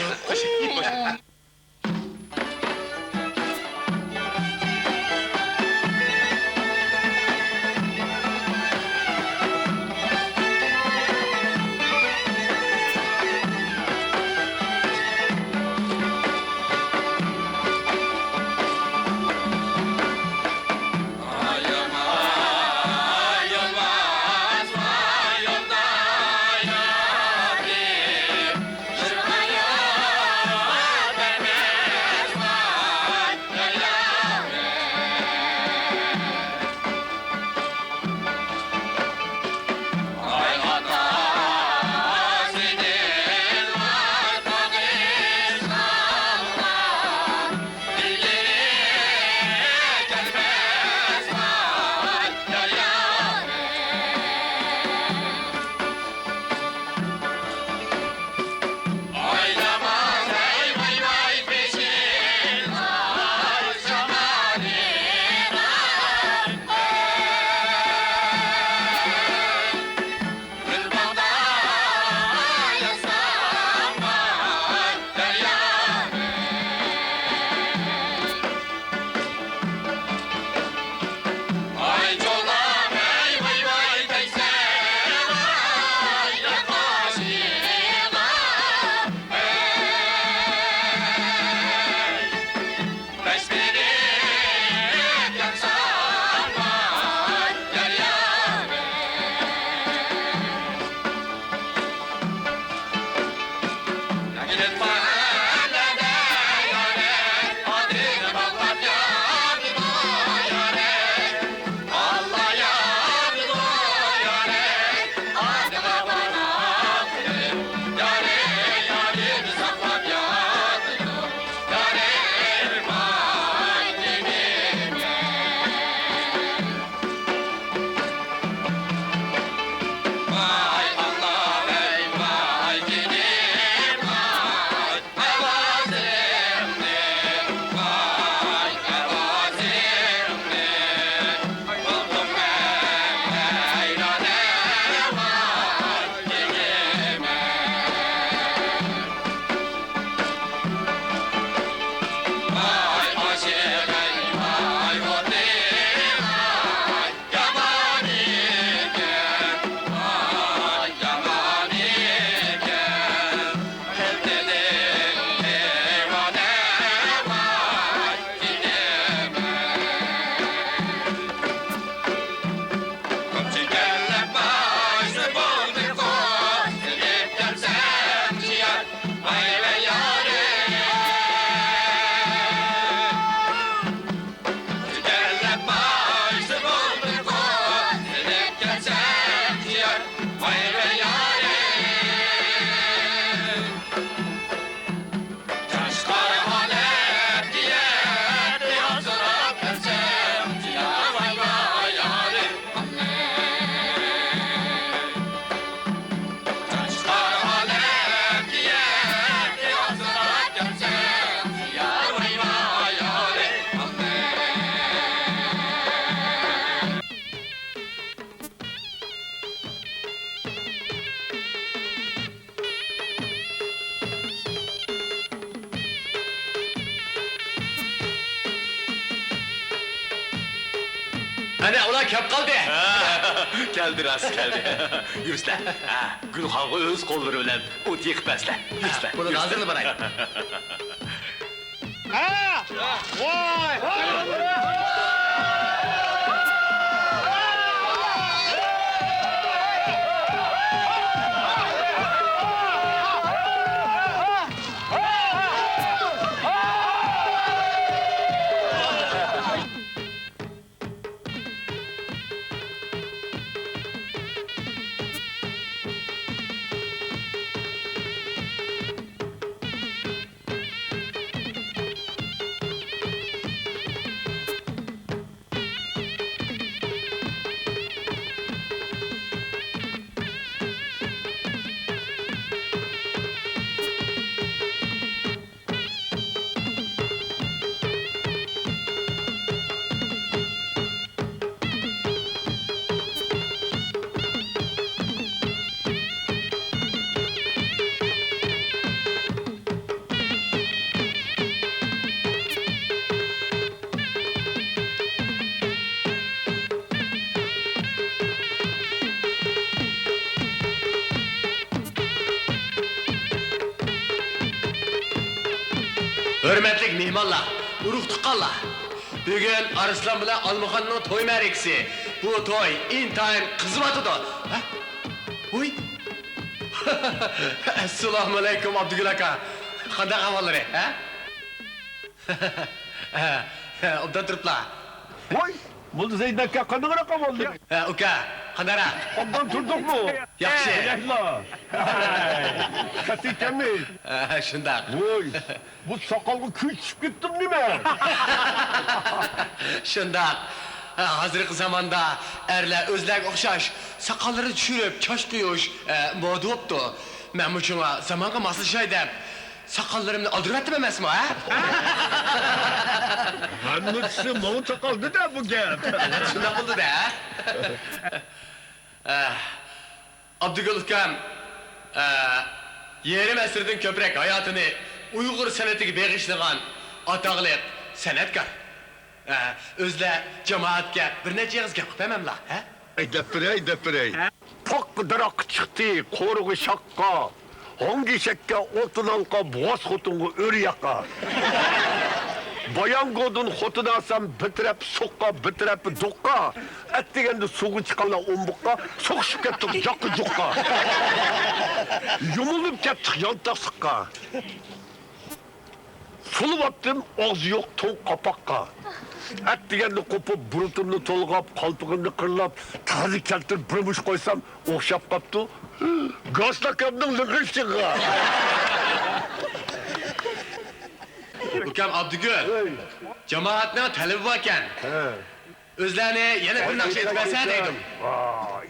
Ana ulan kep kaldı. Geldi rast geldi. Yürüsle. Gülhan'ı öz kolları bilen ot yıkıp besle. Yürüsle. Bunu hazırlı bırak. Hürmetlik mihmanlar, urug' tuqqanlar. Bugun Arslan bilan Almuxonning to'y ma'rakasi. Bu to'y intayin qiziyotidir. Ha? Voy. Assalomu alaykum Abdugul aka. Qanday ahvollari, ha? Obdan turiblar. Voy, bu Zeyd aka qanday raqam oldi? Ha, uka, qandarak? Obdan turdukmi? Yaxshi. Yaxshi. Katta ekanmiz. Shundoq. Voy, bu soqolga kuch tushib ketdim nima? Shundoq. Hozirgi zamonda erlar o'zlariga o'xshash soqollarini tushirib, chosh quyish moda bo'libdi. Men uchun zamonga moslashay deb soqollarimni oldiryaptimi emasmi, ha? Hammasi mo'l soqoldi-da bu gap. Shundoq bo'ldi-da. Abdugul ukam yarim asrdan ko'proq hayotini Uyg'ur san'atiga bag'ishlagan atog'li san'atkor. O'zlar jamoatga bir necha yig'iz gap qilmamlar, ha? Aydapiray. Poqdiroq chiqdi, qo'rg'i shaqqa. Hangi shakka o'tinanqa boz xotunga ör yaqa. Bayan kodun hotunu alsam bir tarafı soqqa, bir tarafı doqqa. Et degende soğuk çıkanla ombuqqa, soğuşup kettik yakı cukka. Yumulup kettik yantasıqqa. Sulup attım, ağzı yok toğ kapaqqa. Et degende kopup, burutumunu tolgap, kalpığını kırlap, tazı keltirip bir muş koysam, oxşap kaptı. Gaslakamның lıgışçıqa. Ukam Abdugül, cemaatine talebi varken, özlerine yine bir nakşe etmeseydim. Vay.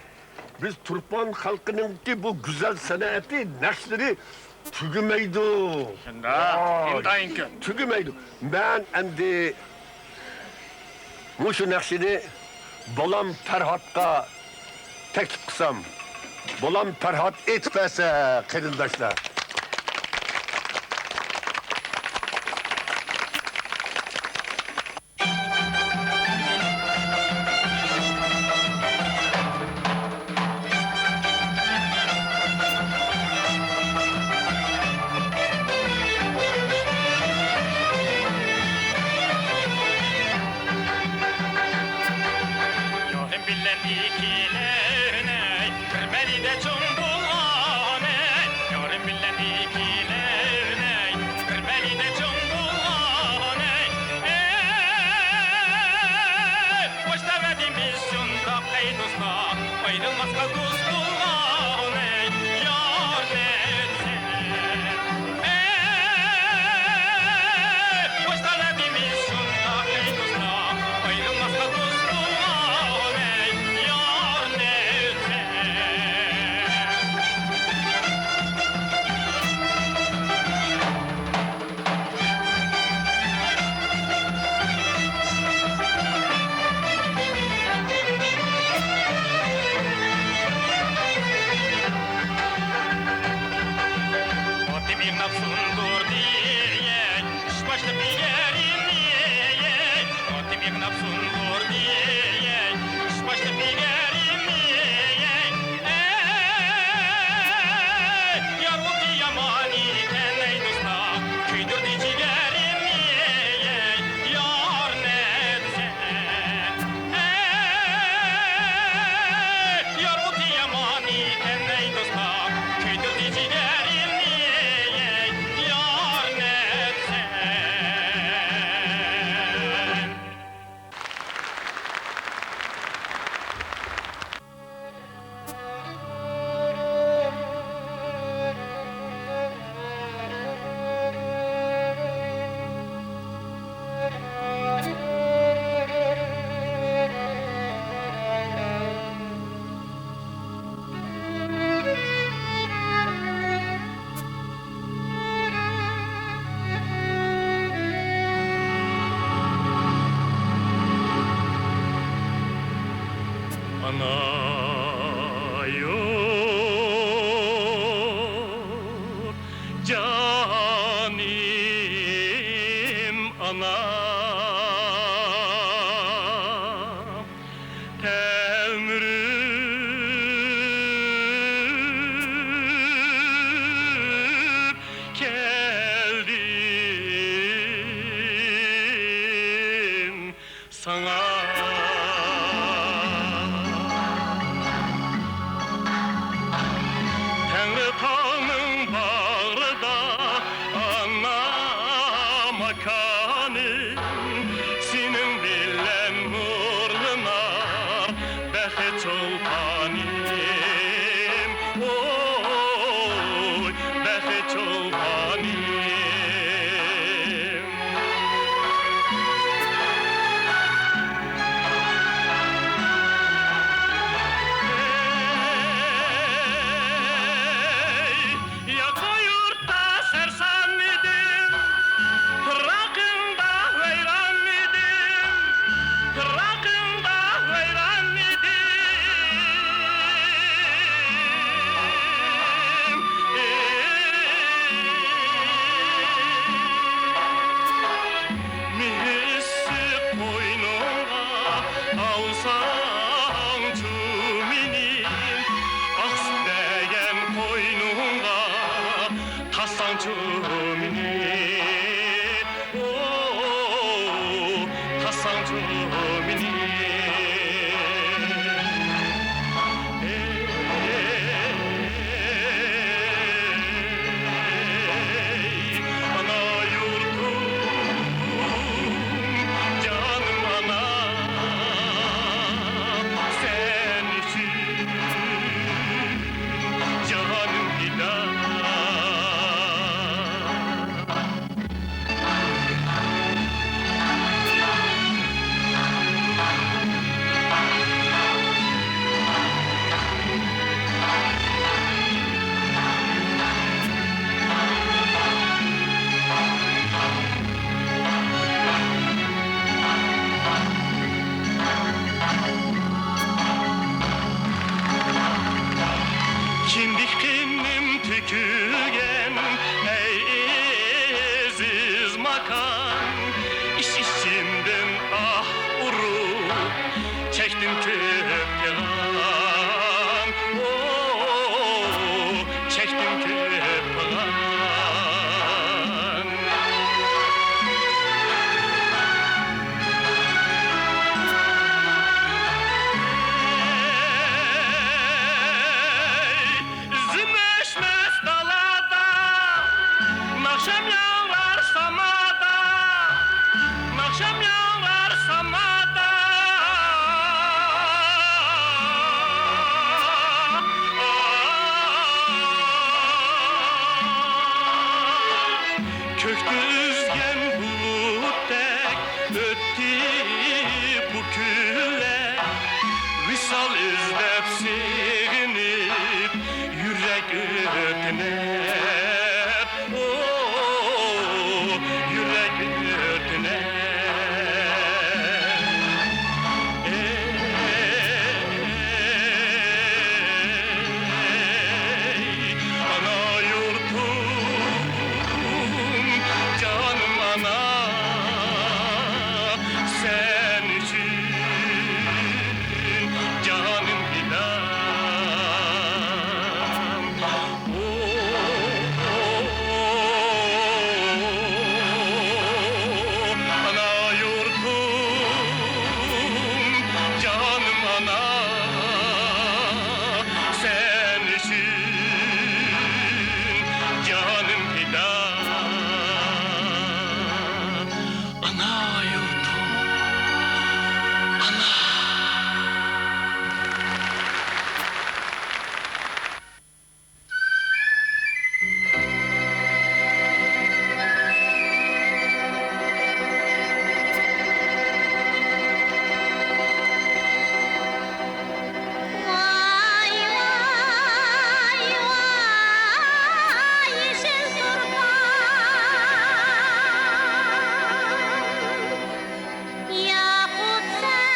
Biz Turpan halkının ki bu güzel sanatı, nakşleri tügümeydi. Tügümeydi. Ben endi bu nakşini balam Ferhat'ka teklif kısam. Balam Ferhat etmese kırıldaşlar. Yorim bilen ikilerine, kırmeli de cumbulane. Yorim bilen ikilerine, kırmeli de cumbulane. Hoş demediğimiz şunda ey dostlar, ayrılmaz kalkuz bulane. Yar ne etsen, hoş demediğimiz şunda ey dostlar, ayrılmaz kalkuz bulane. Yar ne etsen. Otim ignap sundur diye, iş başlı bir yerim niye? Otim ignap sundur diye, iş başlı bir yerim niye? Yar o ki yaman iken ey dosta, küydürdü ciğerim niye? Yar ne etsen? Yar o ki yaman iken ey dosta, küydürdü ciğerim niye? Yar ne etsen? Ana yok canim anam temrüp geldim sana. Tengri Tağ'ın bağrıda ana makanı, senin bilen nurluna behe çolpanim, oy behe çolpanim. Yaka yurtta sersan idim, rakımda veyran idim, rakımda veyran idim. Qinim tükügen ey aziz makan İçimden ah uru çektim köp yalan çektim köp yalan Zümüşmüş dalada Nakşam yağlar samada Nakşam yağlar samada Köktü üzgen buluttek Öttü bu küle Visal izlep sevinip Yürek ötüner Yürek ötüner Ey ana yurtum Canım ana Sen için canım fidan Ana yurtum canım ana Sen için canım fidan Ana yurtum ana Vay vay vay yeşil turban Yakut sen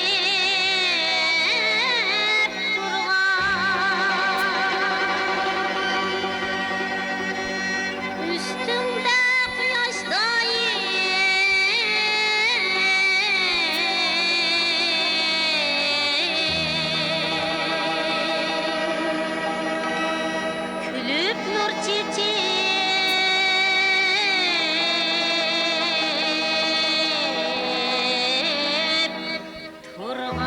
yenip turgan Üstünde kıyaşdayım Külüp nur çiçip turgan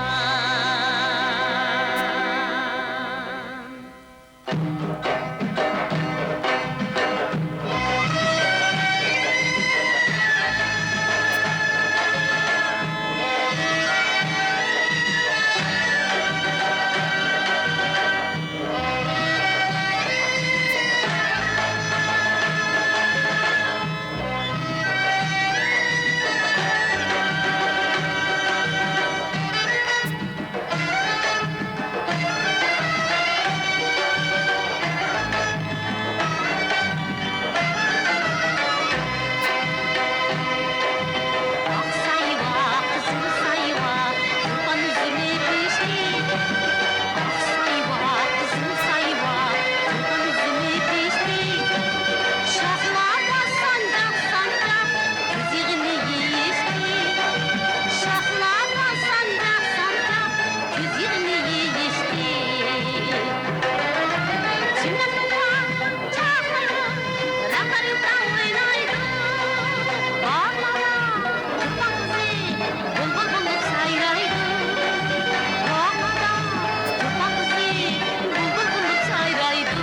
Ak sayva, kızıl sayva, turban üzümü pişti. Ak sayva, kızıl sayva, turban üzümü pişti. Şahlarda sancak sancak, güzigini yiyişti. Şahlarda sancak sancak, güzigini yiyişti. Çimnekte çağlaydı, rakarıda oynaydı. Bağlara turban kızı, bulbul bulup sayraydı. Bağlara turban kızı, bulbul bulup sayraydı.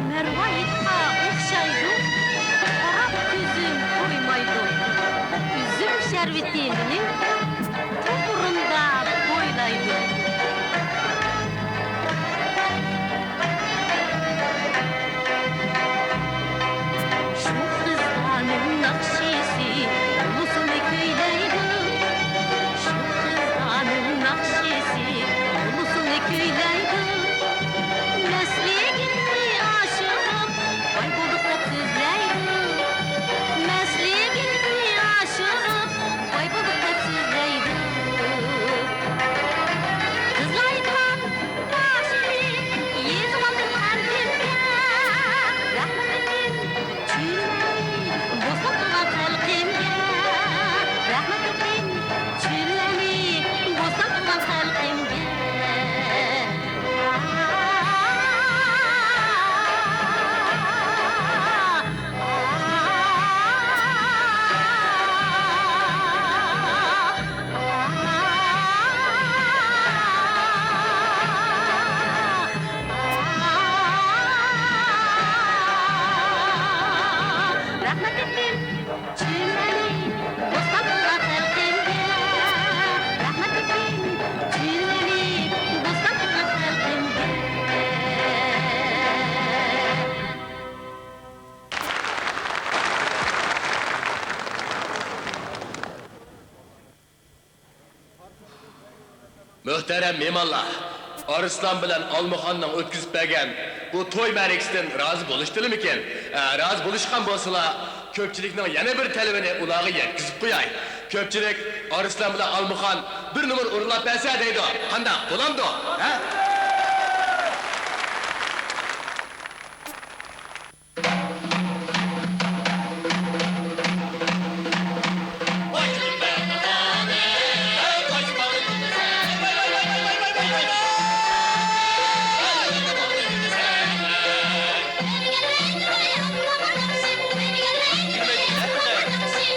Mervayit'a okşaydı, Arap gözüm doymaydı. Üzüm şerbetini topurunda boylaydı. Şu kızların nakşisi ulusunu köyleydi. Muhterem memallar, Arslan bilen Almuxanның ötküzüp bergen bu toy mərikisinden razı buluşdulu miken? Razı buluşkan bolsalar, köpçilikning yana bir talabini ulağı yetkizip koyay. Köpçilik Arslan bilen Almuxan bir numar urulap berse deydi. Qandaq bolamdı? Ha?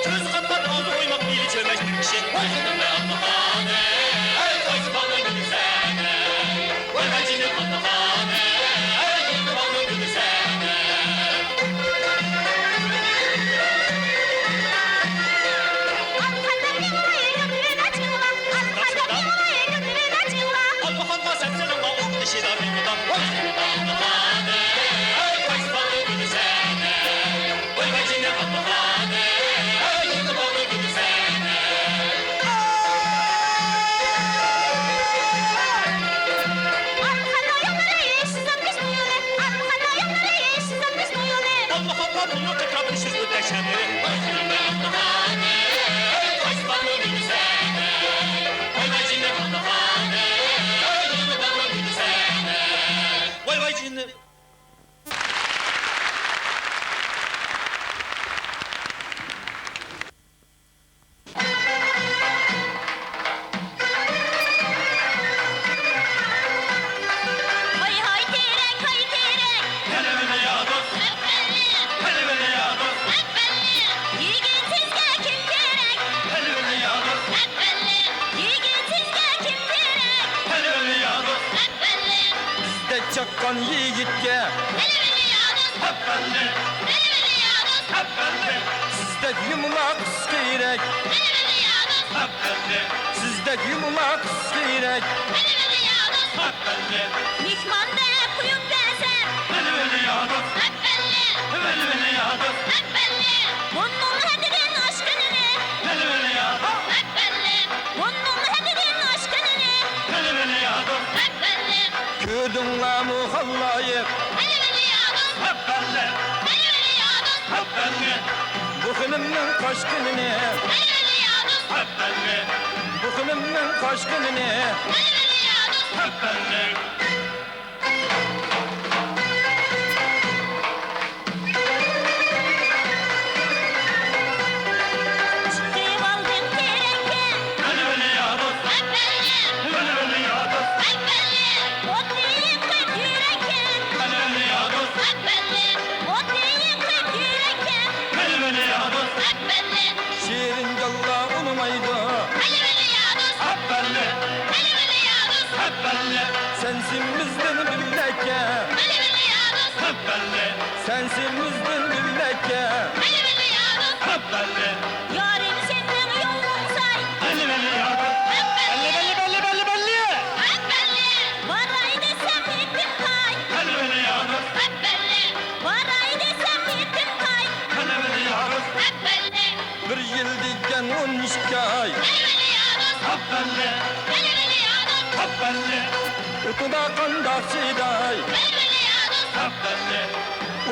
Göz kapat ağzı oymak biri çömez bir kişi. Başladım ben Allah'ane, ey koysu ballı gülü sene. Vay bacını Allah'ane, ey koysu ballı gülü sene. Allah'ın bahsetsin ama o kişi de bilmeden. Başladım ben Allah'ane, ey koysu ballı gülü sene. Vay bacını Allah'ane, ey koysu ballı gülü sene. Allah'ın bunu tekrar bir sözü deşenleri. Başladım ben Allah'ane, ey koysu ballı gülü sene. Vay bacını Allah'ane, ey koysu ballı gülü sene. Vay bacını. Hele hele ya dost, hele hele ya dost, hele hele ya dost, hele hele ya dost. Bizde çakan yiğitke Hep bende, hep bende, sizde yumulak gerek hep bende, sizde yumulak gerek hep bende. Mihmanda kuyup versen, Hele hele ya dost, hele hele ya dost, bunun hedinin aşkınını, hele hele ya dost, bunun hedinin aşkınını, hele hele ya dost. Gördün la muhallayı Hep bende, hep bende, bu hınımın kaşkınını hep bende, bu hınımın kaşkınını hep bende. çıkayım aldın terenke, Hele hele ya dost, hele hele ya dost, otlayıp kırk yürekken, hele hele ya dost, otlayıp kırk yürekken, hele hele ya dost. şiirin yalla unumaydı Hep bende, hep bende, sensin bizden billeke hep bende, sensin bizden billeke hep bende. yarim senden yolun say, Hele hele ya dost, belli belli belli belli belli. varay desem yettim kay, Hele hele ya dost, varay desem yettim kay, hele hele ya dost, bir yıl diken 12 ay hep bende, hep bende, utuda kandak siday hep bende,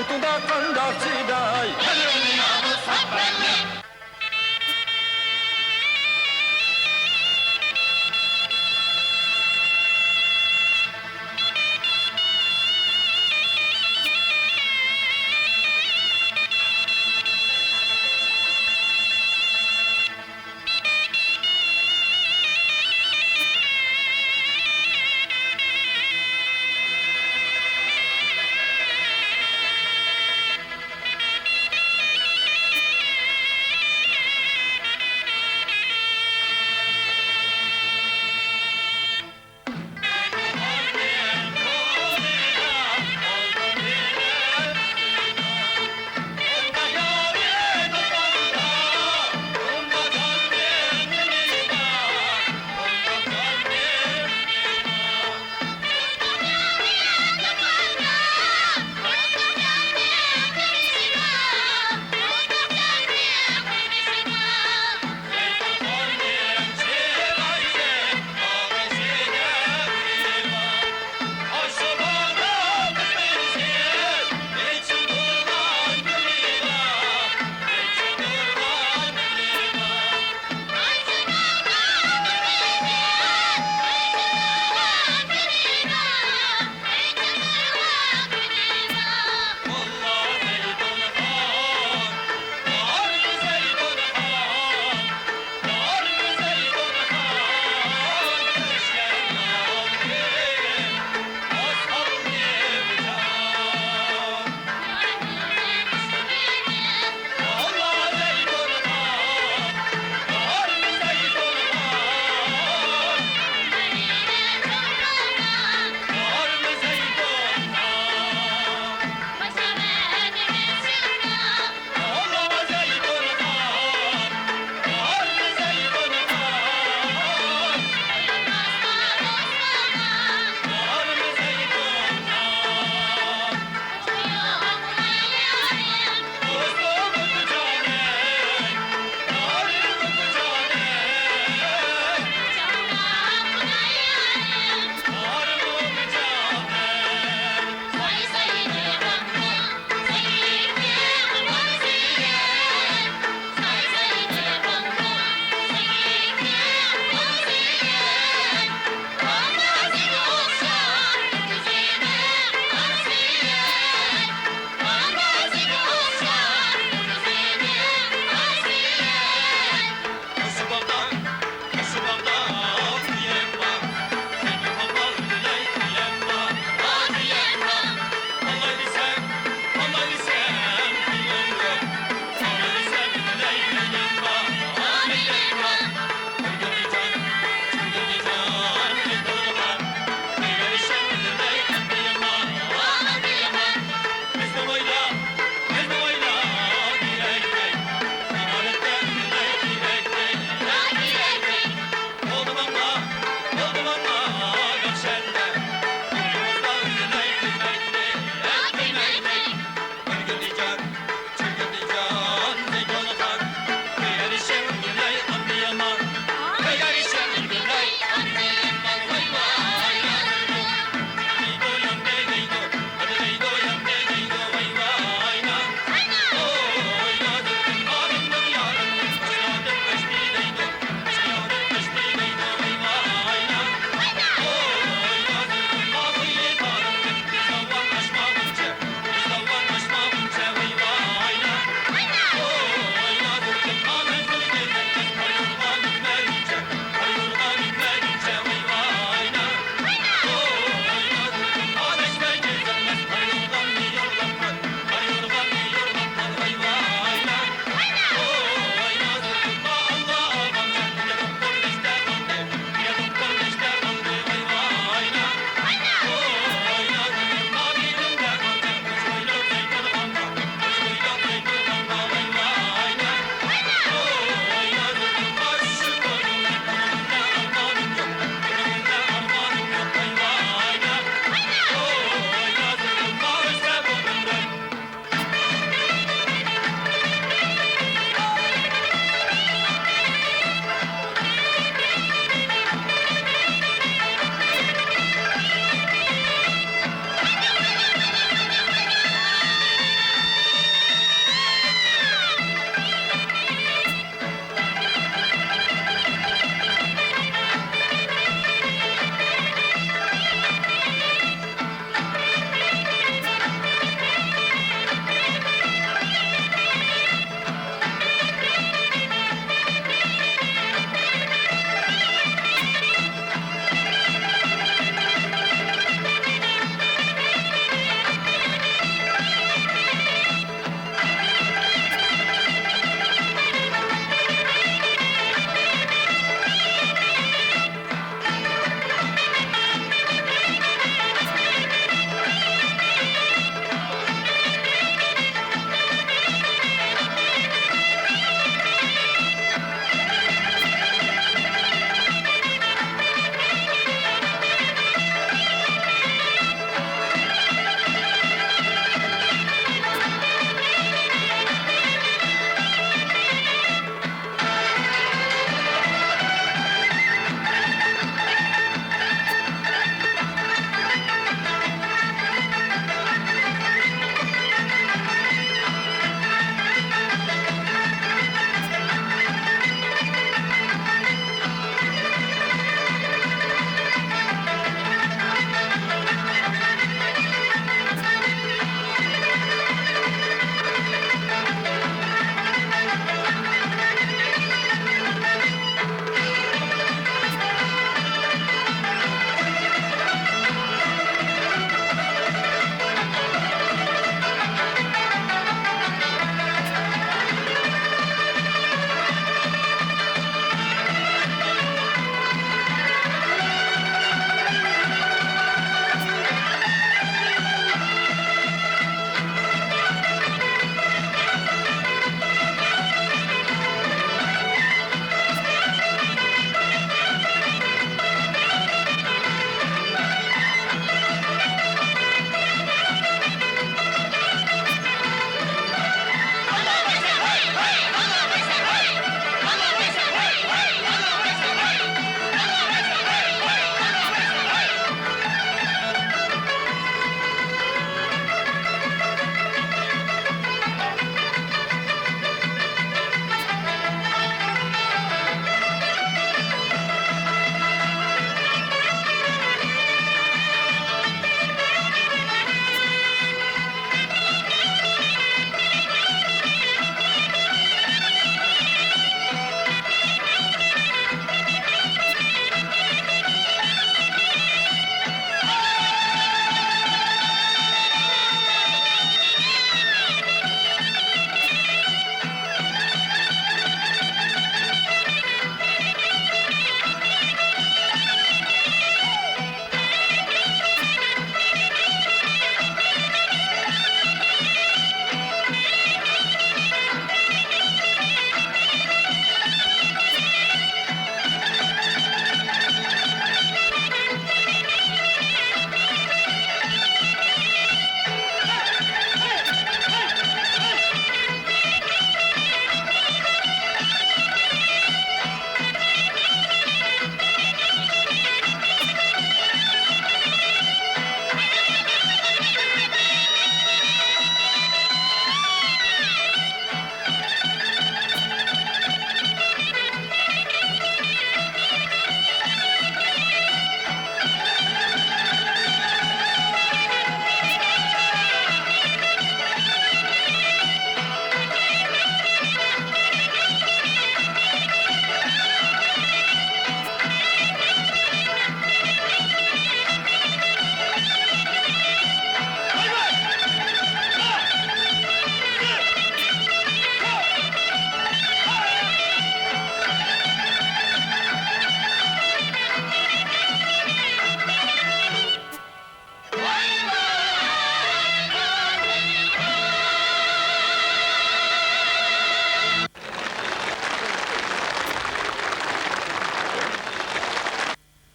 utuda kandak siday hele hele ya dost, hep bende.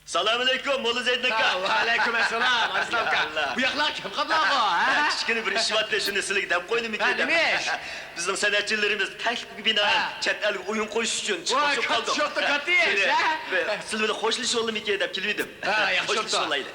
Selamünaleyküm Molla Zeydin aka. Aleyküm esselam Arslan aka. Allah. Bu yaklar kim kabul ha? Kichkina bir ish var shuni sizlarga deb qo'ydim Ha, nima ish? Bizning san'atchilarimiz taklifga binoan chet elga o'yin qo'yish uchun Voy, katta sho'xta, katta ish, ha? Sizlar bilan qo'shilishib oldimikin deb keldim. Ha, yaxshi Qo'shilishib bo'pti. olaylik.